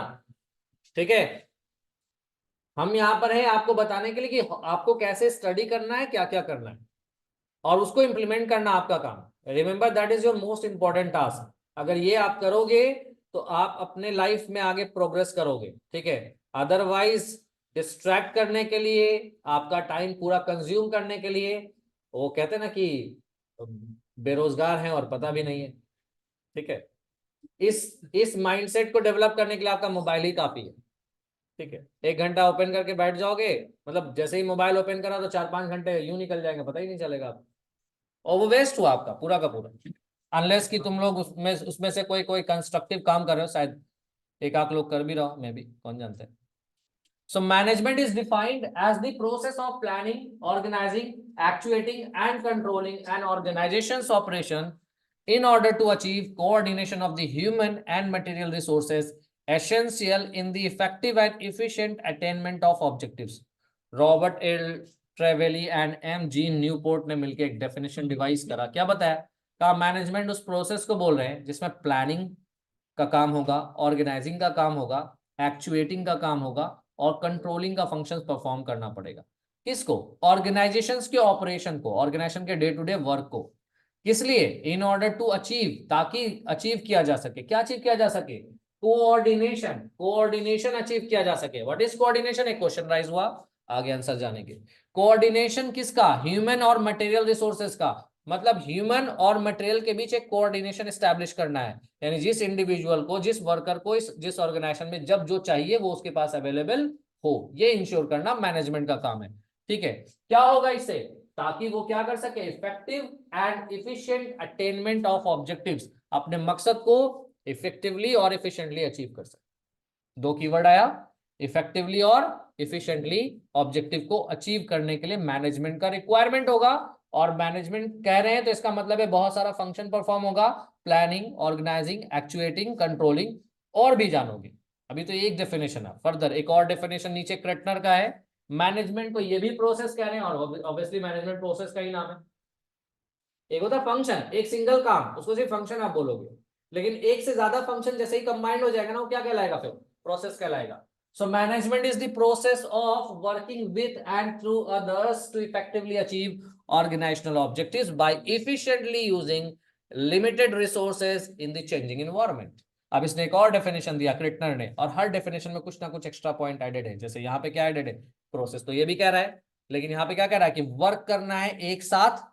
ठीक है। हम यहाँ पर हैं आपको बताने के लिए कि आपको कैसे स्टडी करना है, क्या क्या करना है, और उसको इंप्लीमेंट करना आपका काम। Remember, that is your most important task. अगर ये आप करोगे तो आप अपने लाइफ में आगे प्रोग्रेस करोगे, ठीक है। अदरवाइज डिस्ट्रैक्ट करने के लिए, आपका टाइम पूरा कंज्यूम करने के लिए, वो कहते हैं ना कि बेरोजगार हैं और पता भी नहीं है, ठीक है। इस माइंडसेट को डेवलप करने के लिए आपका मोबाइल ही काफी है, ठीक है। 1 घंटा ओपन करके बैठ जाओगे, मतलब जैसे ही मोबाइल ओपन करा तो 4-5 घंटे यूं निकल जाएंगे, पता ही नहीं चलेगा आपको, और वो वेस्ट हुआ आपका पूरा का पूरा। अनलेस कि तुम लोग उसमें उसमें से कोई कोई कंस्ट्रक्टिव काम कर रहे हो, शायद एक आध लोग कर भी रहो, मे बी, कौन जानते हैं। So management is defined as the process of planning, organizing, actuating and controlling an organization's operation in order to achieve coordination of the human and material resources essential in the effective and efficient attainment of objectives. Robert L Trevelly and M G Newport ने मिलकर एक definition device करा। क्या बताया? कहा management उस process को बोल रहे हैं जिसमें प्लानिंग का काम होगा, ऑर्गेनाइजिंग का काम होगा, एक्चुएटिंग का काम होगा और कंट्रोलिंग का फंक्शन परफॉर्म करना पड़ेगा। किसको? ऑर्गेनाइजेशंस के ऑपरेशन को, ऑर्गेनाइजेशन के डे टू डे वर्क को। किस लिए? इन ऑर्डर टू अचीव, ताकि अचीव किया जा सके। क्या अचीव किया जा सके? कोऑर्डिनेशन। कोऑर्डिनेशन अचीव किया जा सके। What is coordination? एक क्वेश्चन राइज हुआ, आगे आंसर जाने के। कोऑर्डिनेशन किसका? ह्यूमन और मटेरियल रिसोर्सेज का। मतलब ह्यूमन और मटेरियल के बीच एक कोऑर्डिनेशन एस्टैब्लिश करना है, यानी जिस इंडिविजुअल को, जिस वर्कर को जिस ऑर्गेनाइजेशन में जब जो चाहिए वो उसके पास अवेलेबल हो, ये इंश्योर करना मैनेजमेंट का काम है। ठीक है, क्या होगा इससे? ताकि वो क्या कर सके? Effective and efficient attainment of objectives, अपने मकसद को इफेक्टिवली और इफिशिएंटली अचीव कर सके। दो कीवर्ड आया, इफेक्टिवली और इफिशिएंटली ऑब्जेक्टिव को अचीव करने के लिए मैनेजमेंट का रिक्वायरमेंट होगा। और मैनेजमेंट कह रहे हैं तो इसका मतलब है बहुत सारा फंक्शन परफॉर्म होगा, प्लानिंग, ऑर्गेनाइजिंग, एक्चुएटिंग, कंट्रोलिंग, और भी जानोगे। अभी तो एक डेफिनेशन है, फर्दर एक और डेफिनेशन नीचे क्रेटनर का है। मैनेजमेंट को ये भी प्रोसेस कह रहे हैं और ऑब्वियसली मैनेजमेंट प्रोसेस का ही नाम है। एक होता है फंक्शन, एक सिंगल काम, उसको सिर्फ फंक्शन आप बोलोगे, लेकिन एक से ज्यादा फंक्शन जैसे ही कंबाइंड हो जाएगा ना, वो क्या कहलाएगा? फिर प्रोसेस कहलाएगा। So management is the process of working with and through others to effectively achieve organizational objectives by efficiently using limited resources in the changing environment. अब इसने एक और डेफिनेशन दिया क्रिटनर ने, और हर डेफिनेशन में कुछ ना कुछ एक्स्ट्रा पॉइंट एडेड है। जैसे यहाँ पे क्या एडेड है? प्रोसेस तो ये भी कह रहा है, लेकिन यहाँ पे क्या कह रहा है कि वर्क करना है एक साथ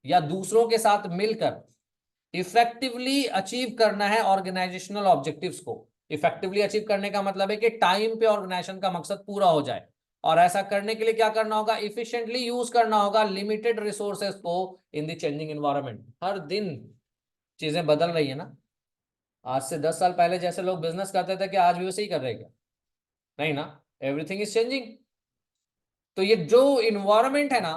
या दूसरों के साथ मिलकर, इफेक्टिवली अचीव करना है ऑर्गेनाइजेशनल ऑब्जेक्टिव्स को। इफेक्टिवली अचीव करने का मतलब है कि टाइम पे ऑर्गेनाइजेशन का मकसद पूरा हो जाए, और ऐसा करने के लिए क्या करना होगा? इफिशिएंटली यूज करना होगा लिमिटेड रिसोर्सेज को इन द चेंजिंग एनवायरनमेंट। हर दिन चीजें बदल रही है ना। आज से 10 साल पहले जैसे लोग बिजनेस करते थे, कि आज भी वैसे ही कर रहे हैं क्या? नहीं ना, एवरीथिंग इज चेंजिंग। तो ये जो इन्वायरमेंट है ना,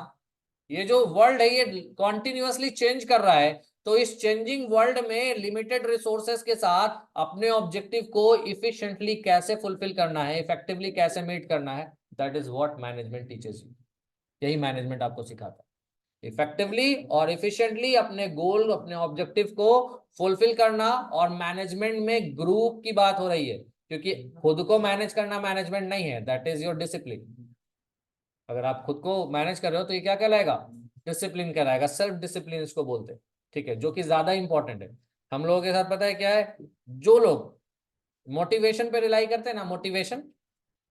ये जो वर्ल्ड है, ये कॉन्टिन्यूअसली चेंज कर रहा है। तो इस चेंजिंग वर्ल्ड में लिमिटेड रिसोर्सेस के साथ अपने ऑब्जेक्टिव को इफिशिएंटली कैसे फुलफिल करना है, इफेक्टिवली कैसे मीट करना है, that is what management teaches you. यही मैनेजमेंट आपको सिखाता है, इफेक्टिवली और इफिशिएंटली अपने गोल, अपने ऑब्जेक्टिव को फुलफिल करना। और मैनेजमेंट में ग्रुप की बात हो रही है, क्योंकि खुद को मैनेज करना मैनेजमेंट नहीं है, दैट इज योर डिसिप्लिन। अगर आप खुद को मैनेज कर रहे हो तो ये क्या कहलाएगा? डिसिप्लिन कहलाएगा, सेल्फ डिसिप्लिन इसको बोलते हैं। ठीक है, जो कि ज्यादा इंपॉर्टेंट है। हम लोगों के साथ पता है क्या है? जो लोग मोटिवेशन पे रिलाई करते हैं ना, मोटिवेशन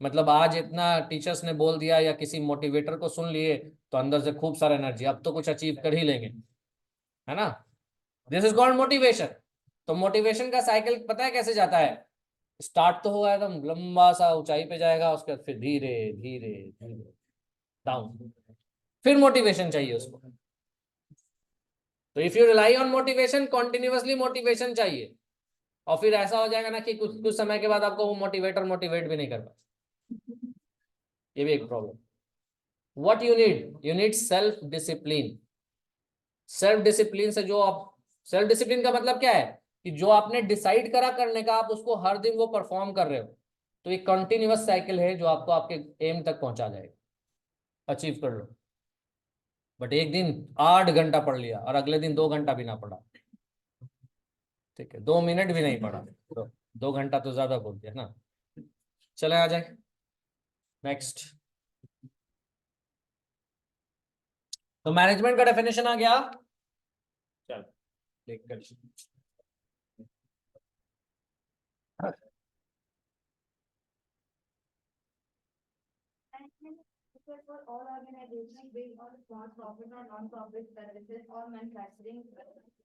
मतलब आज इतना टीचर्स ने बोल दिया या किसी मोटिवेटर को सुन लिए तो अंदर से खूब सारा एनर्जी, अब तो कुछ अचीव कर ही लेंगे, है ना? This is called motivation. तो मोटिवेशन का साइकिल पता है कैसे जाता है? स्टार्ट तो होगा एकदम लंबा सा, ऊंचाई पे जाएगा, उसके बाद फिर धीरे धीरे धीरे डाउन, फिर मोटिवेशन चाहिए उसको। तो if you rely on motivation, continuously motivation चाहिए, और फिर ऐसा हो जाएगा ना कि कुछ कुछ समय के बाद आपको वो मोटिवेटर मोटिवेट भी नहीं कर पाए। ये भी एक problem. What you need self discipline. Self discipline से जो आप, सेल्फ डिसिप्लिन का मतलब क्या है? कि जो आपने डिसाइड करा करने का, आप उसको हर दिन वो परफॉर्म कर रहे हो। तो ये कंटिन्यूअस साइकिल है जो आपको आपके एम तक पहुंचा जाएगा, अचीव कर लो। बट एक दिन 8 घंटा पढ़ लिया और अगले दिन 2 घंटा भी ना पढ़ा, ठीक है, 2 मिनट भी नहीं पढ़ा, तो 2 घंटा तो ज्यादा बोल दिया ना। चले आ जाए नेक्स्ट। तो मैनेजमेंट का डेफिनेशन आ गया। चल देख कर Management is for all organizations based on small profit or non-profit services or manufacturing.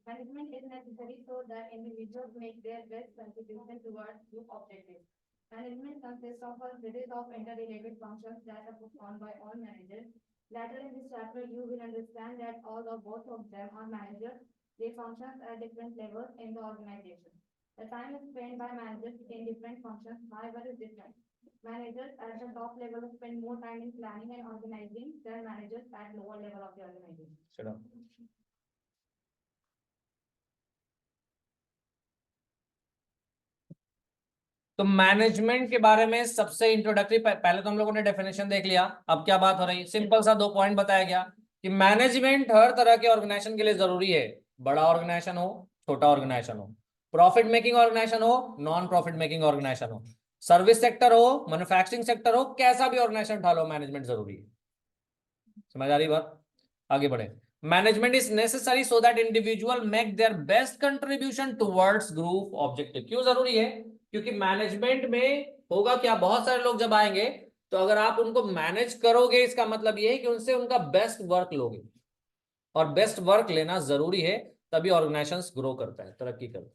Management is necessary so that individuals make their best contribution towards group objectives. Management consists of a series of interrelated functions that are performed by all managers. Later in this chapter, you will understand that all or both of them are managers They function at different levels in the organization. The time spent by managers in different functions, however, is different. Managers at the top level spend more time in planning and organizing than managers at lower level of the organization. Shut up. तो management के बारे में सबसे introductory पहले तो हम लोगों ने डेफिनेशन देख लिया। अब क्या बात हो रही है, सिंपल सा 2 पॉइंट बताया गया कि मैनेजमेंट हर तरह के ऑर्गेनाइजेशन के लिए जरूरी है, बड़ा ऑर्गेनाइजेशन हो छोटा ऑर्गेनाइजेशन हो, प्रॉफिट मेकिंग ऑर्गेनाइजेशन हो नॉन प्रॉफिट मेकिंग ऑर्गेनाइजेशन हो, सर्विस सेक्टर हो मैन्युफैक्चरिंग सेक्टर हो, कैसा भी ऑर्गेनाइजेशन उठा लो मैनेजमेंट जरूरी है। समझ आ रही बात? आगे बढ़े। Management is necessary so that individual make their best contribution towards group objective. क्यों जरूरी है? क्योंकि मैनेजमेंट में होगा क्या, बहुत सारे लोग जब आएंगे तो अगर आप उनको मैनेज करोगे इसका मतलब ये है कि उनसे उनका बेस्ट वर्क लोगे, और बेस्ट वर्क लेना जरूरी है, तभी ऑर्गेनाइजेशंस ग्रो करता है, तरक्की करता है।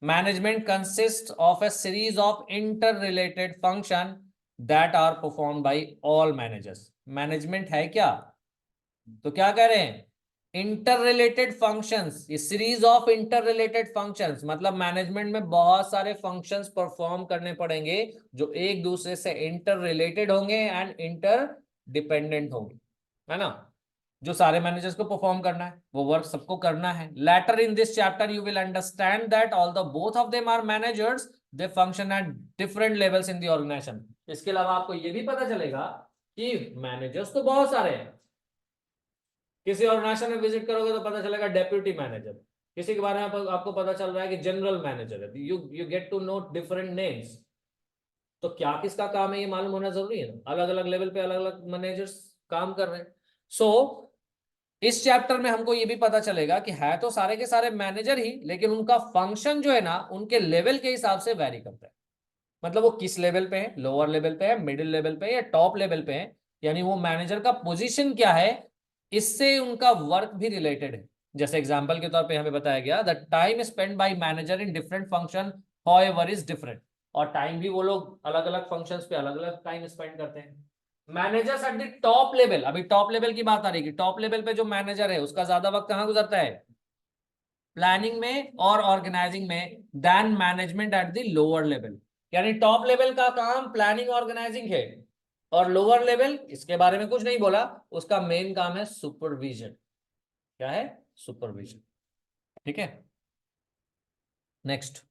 Management consist of a series of inter related function that are perform by all managers. Management है क्या? तो क्या कह रहे हैं, इंटर रिलेटेड फंक्शंस, ये series of inter related functions, मतलब मैनेजमेंट में बहुत सारे फंक्शंस परफॉर्म करने पड़ेंगे जो एक दूसरे से इंटर रिलेटेड होंगे एंड इंटर डिपेंडेंट होंगे, है ना। जो सारे मैनेजर्स को परफॉर्म करना है वो वर्क सबको करना है। Later in this chapter you will understand that although both of them are managers, they function at different levels in the organization. इसके अलावा आपको ये भी पता चलेगा कि मैनेजर्स तो बहुत सारे हैं। किसी ऑर्गेनाइजेशन में विजिट करोगे तो पता चलेगा डेप्यूटी मैनेजर, किसी के बारे में आपको पता चल रहा है कि जनरल मैनेजर है, you get to know different names. तो क्या किसका काम है ये मालूम होना जरूरी है ना, अलग अलग लेवल पे अलग अलग मैनेजर्स काम कर रहे हैं। सो इस चैप्टर में हमको ये भी पता चलेगा कि है तो सारे के सारे मैनेजर ही, लेकिन उनका फंक्शन जो है ना उनके लेवल के हिसाब से वैरी करता है। मतलब वो किस लेवल पे है, लोअर लेवल पे है, मिडिल लेवल पे है या टॉप लेवल पे है, यानी वो मैनेजर का पोजीशन क्या है, इससे उनका वर्क भी रिलेटेड है। जैसे एग्जांपल के तौर पे हमें बताया गया the time spend by manager in different function however is different, और टाइम भी वो लोग अलग अलग फंक्शंस पे अलग अलग टाइम स्पेंड करते हैं। Managers at the top level, अभी टॉप लेवल की बात आ रही है कि टॉप लेवल पे जो मैनेजर है उसका ज्यादा वक्त कहां गुजरता है, प्लानिंग में और ऑर्गेनाइजिंग में, then management at the lower level. यानी टॉप लेवल का काम प्लानिंग ऑर्गेनाइजिंग है, और लोअर लेवल इसके बारे में कुछ नहीं बोला, उसका मेन काम है सुपरविजन। क्या है? सुपरविजन। ठीक है, नेक्स्ट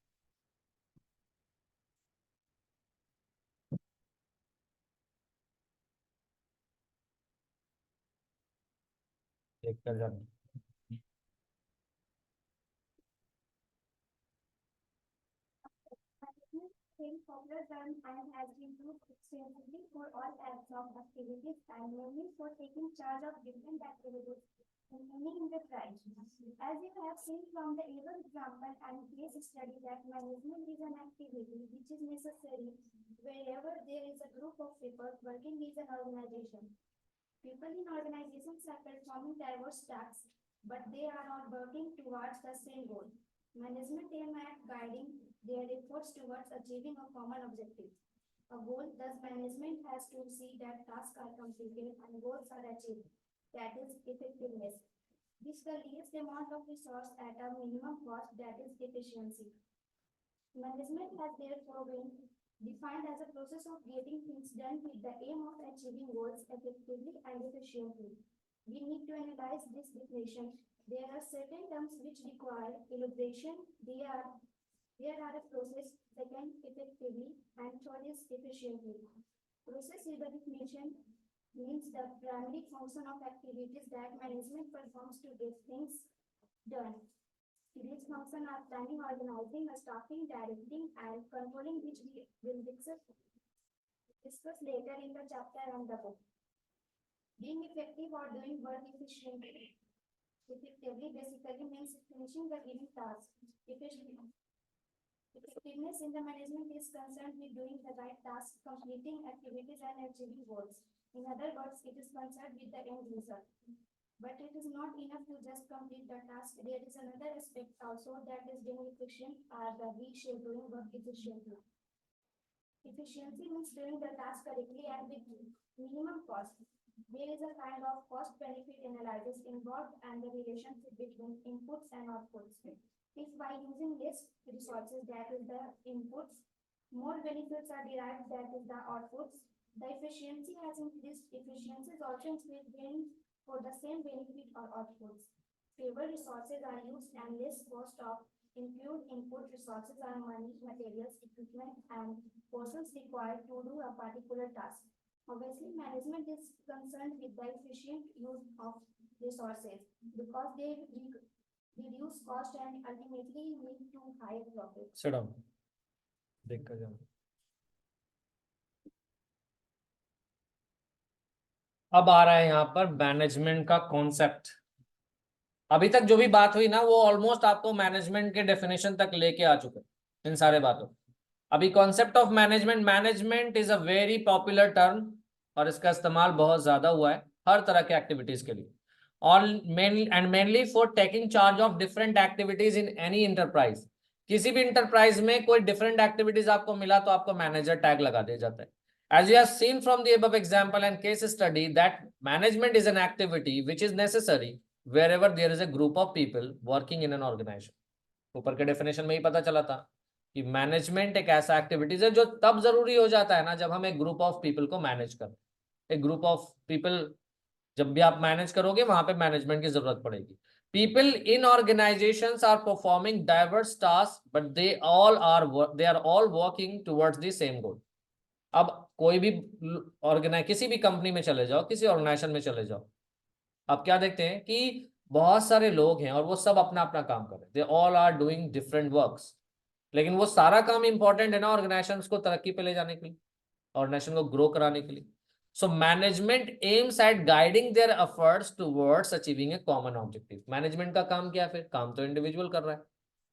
देख कर जाना। Management became popular term and has been used extensively for all types of activities and mainly for taking charge of different activities in any enterprise. As you have seen from the above example and case study that management is an activity which is necessary wherever there is a group of people working as an organization. People in organizations are performing diverse tasks, but they are all working towards the same goal. Management aim at guiding their efforts towards achieving a common objective. A goal, thus management has to see that tasks are completed and goals are achieved. That is effectiveness. This the least amount of resource at a minimum cost, that is efficiency. Management has therefore been defined as a process of getting things done with the aim of achieving goals effectively and efficiently. We need to analyze this definition. There are certain terms which require elaboration. There are a process, second, effectively, and third is efficiently. Process is the definition means the primary function of activities that management performs to get things done. These functions are planning, organizing, staffing, directing, and controlling, which we will discuss later in the chapter and the book. Being effective or doing work effectively basically means finishing the given task. Effectiveness in the management is concerned with doing the right task, completing activities, and achieving goals. In other words, it is concerned with the end result. But it is not enough to just complete the task. There is another aspect also, that is being efficient or the rescheduling work efficiently. Efficiency means doing the task correctly and with minimum cost. There is a kind of cost-benefit analysis involved and the relationship between inputs and outputs. If by using less resources, that is the inputs, more benefits are derived, that is the outputs, the efficiency has increased. Efficiency is also increased gain for the same benefit or outputs. Fewer resources are used and less cost of include input resources are money, materials, equipment, and persons required to do a particular task. Obviously, management is concerned with the efficient use of resources because they reduce cost and ultimately lead to higher profit. Sit down. देख कर जाओ। अब आ रहा है यहाँ पर management का concept. अभी तक जो भी बात हुई ना वो ऑलमोस्ट आपको मैनेजमेंट के डेफिनेशन तक लेके आ चुके हैं इन सारे बातों। अभी concept of management, management is a very popular term और इसका इस्तेमाल बहुत ज्यादा हुआ है हर तरह के एक्टिविटीज के लिए, और mainly for taking charge of different activities in any enterprise. किसी भी इंटरप्राइज में कोई डिफरेंट एक्टिविटीज आपको मिला तो आपको मैनेजर टैग लगा दिया जाता है। As you have seen from the above example and case study that management is an activity which is necessary wherever there is a group of people working in an organization. ऊपर के definition में ही पता चला था कि management एक ऐसा activities है जो तब जरूरी हो जाता है ना जब हम एक ग्रुप ऑफ पीपल को मैनेज करें। एक ग्रुप ऑफ पीपल जब भी आप मैनेज करोगे वहां पे मैनेजमेंट की जरूरत पड़ेगी। People in organizations are performing diverse tasks but they are all working towards the same goal. अब कोई भी किसी भी कंपनी में चले जाओ, किसी ऑर्गेनाइजेशन में चले जाओ, अब क्या देखते हैं कि बहुत सारे लोग हैं और वो सब अपना अपना काम कर रहे हैं। They all are doing different works, लेकिन वो सारा काम इंपॉर्टेंट है ना ऑर्गेनाइजेशन को तरक्की पे ले जाने के लिए, ऑर्गेनाइजेशन को ग्रो कराने के लिए। So management aims at guiding their efforts towards achieving A common objective. Management का काम क्या है फिर? काम तो इंडिविजुअल कर रहा है,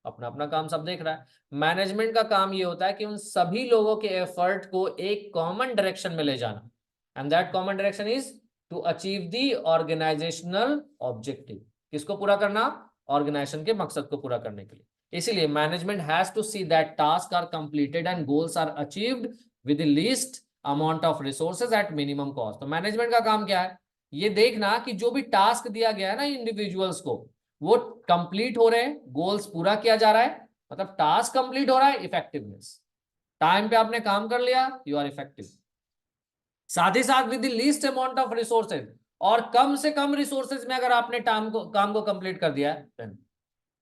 अपना अपना काम सब देख रहा है। मैनेजमेंट का काम ये होता है कि उन सभी लोगों के एफर्ट को एक कॉमन डायरेक्शन में ले जाना, and that common direction is to achieve the organizational objective. किसको पूरा करना? ऑर्गेनाइजेशन के मकसद को पूरा करने के लिए। इसीलिए management has to see that task are completed and goals are achieved with the least amount of resources at minimum cost. तो मैनेजमेंट का काम क्या है? ये देखना कि जो भी टास्क दिया गया है ना इंडिविजुअल्स को, वो कंप्लीट हो रहे हैं, गोल्स पूरा किया जा रहा है, मतलब टास्क कंप्लीट हो रहा है, इफेक्टिवनेस, टाइम पे आपने काम कर लिया, यू आर इफेक्टिव। साथ ही साथ with the least amount of resources, और कम से कम रिसोर्सेज में अगर आपने काम को कंप्लीट कर दिया then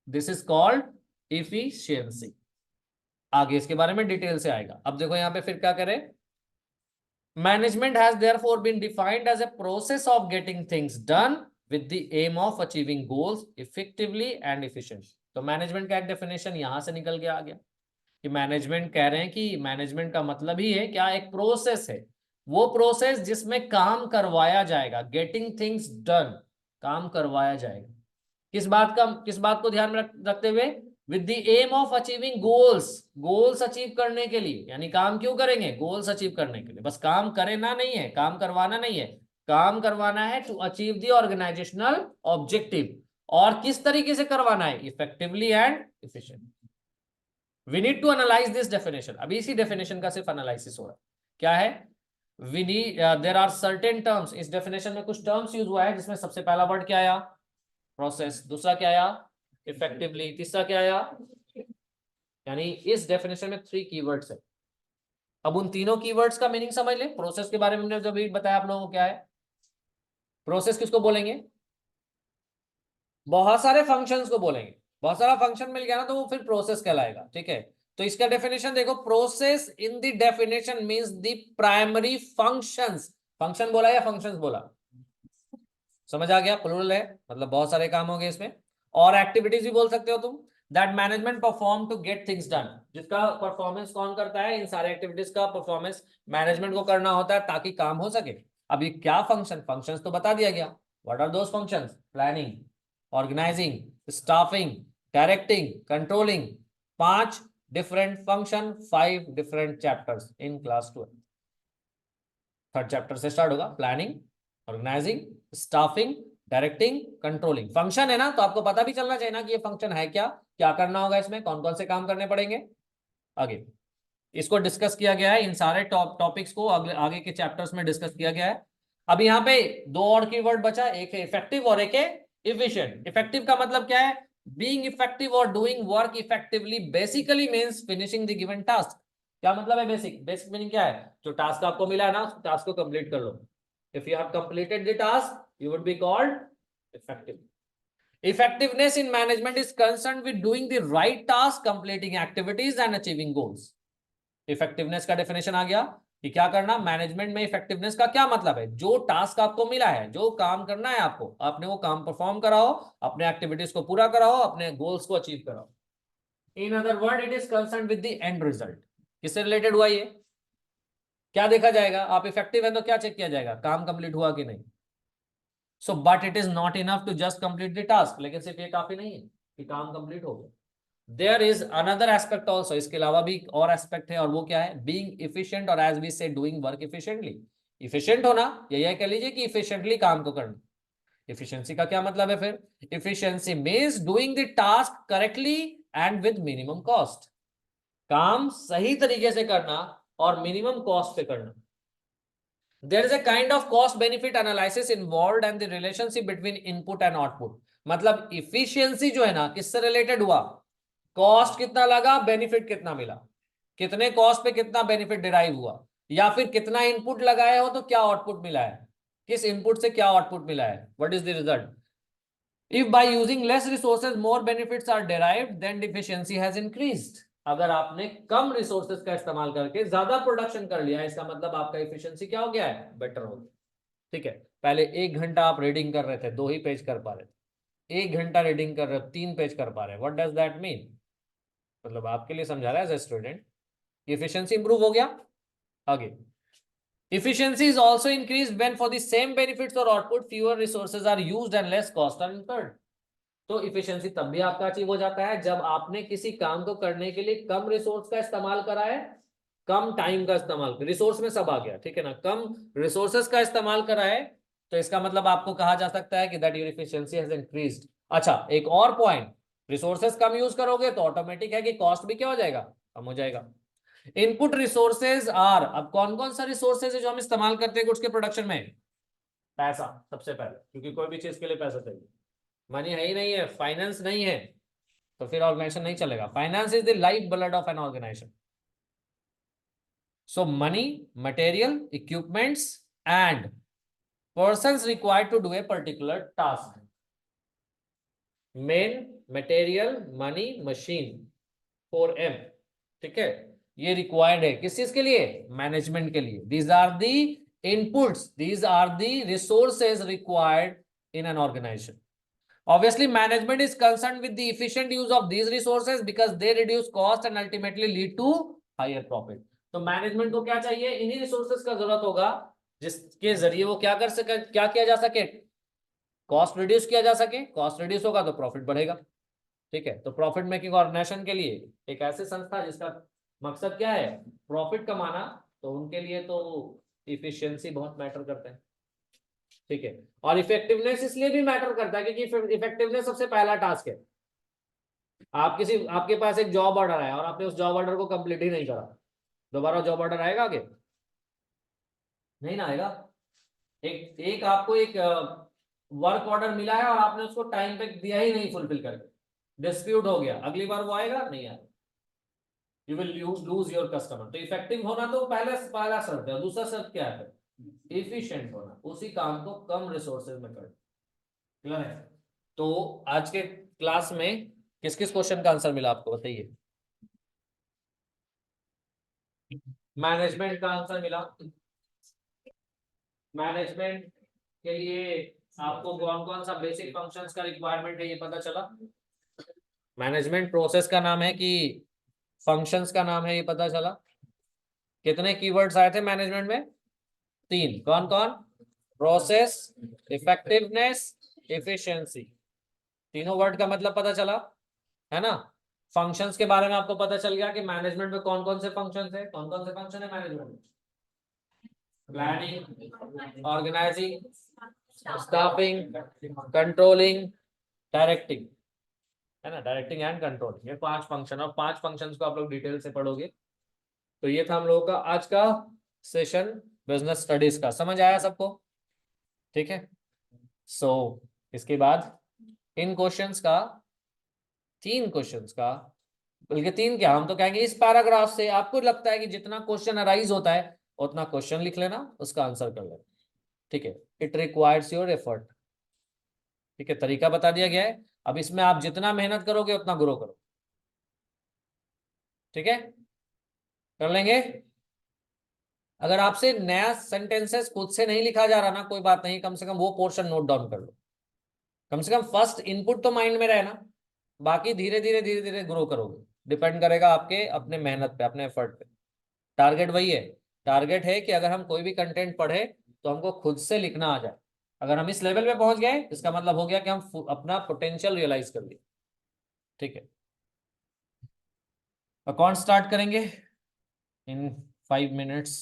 this is called efficiency. आगे इसके बारे में डिटेल से आएगा। अब देखो यहां पे फिर क्या करें, management has therefore been defined as a process of getting things done with the aim of achieving goals effectively and efficiently। तो मैनेजमेंट का एक डेफिनेशन यहां से निकल के आ गया कि मैनेजमेंट कह रहे हैं कि मैनेजमेंट का मतलब ही है क्या? एक प्रोसेस है, वो प्रोसेस जिसमें काम करवाया जाएगा, गेटिंग थिंग्स डन, काम करवाया जाएगा। किस बात को ध्यान में रखते हुए? With the aim of achieving goals, goals achieve करने के लिए। यानी काम क्यों करेंगे? गोल्स अचीव करने के लिए। बस काम करना नहीं है, काम करवाना नहीं है, काम करवाना है to achieve the organizational objective. और किस तरीके से करवाना है? Effectively and efficiently. We need to analyze this definition. अभी इसी डेफिनेशन का सिर्फ एनालिसिस हो रहा है। क्या है? We need there are certain terms. इस डेफिनेशन में कुछ टर्म्स यूज हुआ है जिसमें सबसे पहला वर्ड क्या आया? प्रोसेस। दूसरा क्या आया? इफेक्टिवली। तीसरा क्या आया? यानी इस डेफिनेशन में 3 कीवर्ड्स है। अब उन तीनों कीवर्ड्स का मीनिंग समझ ले। प्रोसेस के बारे में हमने जब भी बताया आप लोगों को, क्या है प्रोसेस? किसको बोलेंगे? बहुत सारे फंक्शंस को बोलेंगे। बहुत सारा फंक्शन मिल गया ना तो वो फिर प्रोसेस कहलाएगा। ठीक है, तो इसका डेफिनेशन देखो, process in the definition means the primary functions. Function बोला या फंक्शंस बोला? समझ आ गया? प्लूरल है, मतलब बहुत सारे काम हो गए इसमें। और एक्टिविटीज भी बोल सकते हो तुम, that management perform to get things done. जिसका परफॉर्मेंस कौन करता है? इन सारे एक्टिविटीज का परफॉर्मेंस मैनेजमेंट को करना होता है ताकि काम हो सके। अब ये क्या फंक्शन? फंक्शंस तो बता दिया गया। What are those functions? Planning, organizing, staffing, directing, controlling. 5 different function, 5 different chapters in class 12। 3rd chapter से स्टार्ट होगा। Planning, organizing, staffing, directing, controlling. Function है ना, तो आपको पता भी चलना चाहिए ना कि ये फंक्शन है क्या, क्या करना होगा इसमें, कौन कौन से काम करने पड़ेंगे। आगे इसको डिस्कस किया गया है, इन सारे टॉपिक्स को आगे के चैप्टर्स में डिस्कस किया गया है। अब यहाँ पे दो और कीवर्ड बचा, एक है इफेक्टिव और एक है इफिशिएंट। इफेक्टिव का मतलब क्या है? बीइंग इफेक्टिव और doing work effectively basically means finishing the given task. क्या मतलब है बेसिक? बेसिक मीनिंग क्या है? जो टास्क आपको मिला है ना, उस टास्क को कंप्लीट कर लो। If you have completed the task you would be called effective. Effectiveness in management is concerned with doing the right task, completing activities and achieving goals. Effectiveness का definition आ गया कि क्या करना। मैनेजमेंट में effectiveness का क्या मतलब है? जो टास्क आपको मिला है, जो काम करना है आपको, आपने वो काम परफॉर्म कराओ, अपने एक्टिविटीज को पूरा कराओ, अपने गोल्स को अचीव कराओ। In other word it is concern with the end result. किससे रिलेटेड हुआ ये? क्या देखा जाएगा? आप इफेक्टिव है तो क्या चेक किया जाएगा? काम कंप्लीट हुआ कि नहीं। So but it is not enough to just complete the task. लेकिन सिर्फ ये काफी नहीं है कि काम कंप्लीट हो गया। There is another aspect also. इसके अलावा भी और एस्पेक्ट है, और वो क्या है? बीइंग इफिशिएंट, और एज वी से डूइंग वर्क इफिशिएंटली। इफिशिएंट होना, यह कह लीजिए कि इफिशिएंटली काम को करना। इफिशिएंसी का क्या मतलब है फिर? Efficiency means doing the task correctly and with minimum cost. काम सही तरीके से करना और मिनिमम कॉस्ट पे करना। There is a kind of cost benefit analysis involved and the relationship between input and output. मतलब efficiency जो है ना, किससे रिलेटेड हुआ? कॉस्ट कितना लगा, बेनिफिट कितना मिला। कितने कॉस्ट पे कितना बेनिफिट डिराइव हुआ, या फिर कितना इनपुट लगाए हो तो क्या आउटपुट मिला है, किस इनपुट से क्या आउटपुट मिला है, what is the result. If by using less resources more benefits are derived then efficiency has increased. अगर आपने कम रिसोर्सेज का इस्तेमाल करके ज्यादा प्रोडक्शन कर लिया, इसका मतलब आपका एफिशिएंसी क्या हो गया है? बेटर हो गया। ठीक है, पहले 1 घंटा आप रीडिंग कर रहे थे, 2 ही पेज कर पा रहे थे। 1 घंटा रीडिंग कर रहे हो, 3 पेज कर पा रहे हैं। What does that mean? मतलब आपके लिए समझा रहा है as a student, efficiency improve हो गया। आगे, efficiency is also increased when for the same benefits or output fewer resources are used and less cost are incurred. तो इफिशिएंसी तब भी आपका अचीव हो जाता है जब आपने किसी काम को करने के लिए कम रिसोर्स का इस्तेमाल करा है, कम टाइम का इस्तेमाल। रिसोर्स में सब आ गया, ठीक है ना, कम रिसोर्सेस का इस्तेमाल करा है। तो इसका मतलब आपको कहा जा सकता है कि that your efficiency has increased. अच्छा, एक और पॉइंट, रिसोर्सेस कम यूज करोगे तो ऑटोमेटिक है कि कॉस्ट भी क्या हो जाएगा? कम हो जाएगा। इनपुट रिसोर्सेज आर, अब कौन कौन सा रिसोर्सेज है जो हम इस्तेमाल करते हैं गुड्स के प्रोडक्शन में? पैसा सबसे पहले, क्योंकि कोई भी चीज के लिए पैसा चाहिए। मनी है ही नहीं है, फाइनेंस नहीं है, तो फिर ऑर्गेनाइजेशन नहीं चलेगा। Finance is the life blood of an organization. So money, material, equipments and persons required to do a particular task. Men, material, money, machine, 4M। ठीक है, ये रिक्वायर्ड है किस चीज के लिए? मैनेजमेंट के लिए। These are the inputs, these are the resources required in an organization. Obviously, management is concerned with the efficient use of these resources because they reduce cost and ultimately lead to higher profit. तो management को क्या चाहिए? इन्हीं resources का जरूरत होगा जिसके जरिए वो क्या कर सके, क्या किया जा सके? कॉस्ट रिड्यूस किया जा सके। कॉस्ट रिड्यूस होगा तो प्रॉफिट बढ़ेगा। ठीक है, तो प्रॉफिट मेकिंग ऑर्गेनाइजेशन के लिए एक ऐसी संस्था जिसका मकसद क्या है? प्रॉफिट कमाना, तो उनके लिए तो इफिशियंसी बहुत मैटर करता है। ठीक है, और इफेक्टिवनेस इसलिए भी मैटर करता है क्योंकि इफेक्टिवनेस सबसे पहला टास्क है। आपके पास एक जॉब ऑर्डर है और आपने उस जॉब ऑर्डर को कंप्लीट ही नहीं करा, दोबारा जॉब ऑर्डर आएगा आगे? नहीं ना आएगा। एक आपको एक वर्क ऑर्डर मिला है और आपने उसको टाइम पे दिया ही नहीं फुलफिल करके, डिस्प्यूट हो गया, अगली बार वो आएगा? नहीं आएगा। You will lose your customer. तो इफेक्टिव होना तो पहला शर्त है। दूसरा शर्त क्या है? एफिशिएंट होना, उसी काम को कम रिसोर्सेज में करना। क्लियर है? तो आज के क्लास में किस किस क्वेश्चन का आंसर मिला आपको बताइए? मैनेजमेंट का आंसर मिला। मैनेजमेंट के लिए आपको कौन कौन सा बेसिक फंक्शंस का रिक्वायरमेंट है ये पता चला। मैनेजमेंट प्रोसेस का नाम है कि फंक्शंस का नाम है ये पता चला। कितने कीवर्ड्स आए थे मैनेजमेंट में? 3। कौन कौन? Process, effectiveness, efficiency. तीनों वर्ड का मतलब पता चला है ना। फंक्शंस के बारे में आपको पता चल गया कि मैनेजमेंट में कौन कौन से फंक्शंस है। कौन कौन से फंक्शन है मैनेजमेंट में? Planning, organizing, staffing, controlling, directing, है ना। डायरेक्टिंग एंड कंट्रोलिंग, ये 5 फंक्शन, और 5 फंक्शंस को आप लोग डिटेल से पढ़ोगे। तो ये था हम लोगों का आज का सेशन बिजनेस स्टडीज का। समझ आया सबको? ठीक है। सो इसके बाद इन क्वेश्चंस का, 3 क्वेश्चंस का, बल्कि 3 क्या, हम तो कहेंगे इस पैराग्राफ से आपको लगता है कि जितना क्वेश्चन अराइज होता है उतना क्वेश्चन लिख लेना, उसका आंसर कर लेना। ठीक है, इट रिक्वायर्स योर एफर्ट। ठीक है, तरीका बता दिया गया है। अब इसमें आप जितना मेहनत करोगे उतना ग्रो करो। ठीक है, कर लेंगे। अगर आपसे नया सेंटेंसेस खुद से नहीं लिखा जा रहा ना, कोई बात नहीं, कम से कम वो पोर्शन नोट डाउन कर लो। कम से कम फर्स्ट इनपुट तो माइंड में रहे ना, बाकी धीरे धीरे ग्रो करोगे। डिपेंड करेगा आपके अपने मेहनत पे, अपने एफर्ट पे। टारगेट वही है, टारगेट है कि अगर हम कोई भी कंटेंट पढ़े तो हमको खुद से लिखना आ जाए। अगर हम इस लेवल पे पहुंच गए, इसका मतलब हो गया कि हम अपना पोटेंशियल रियलाइज कर लिए। ठीक है, अकाउंट स्टार्ट करेंगे इन 5 minutes।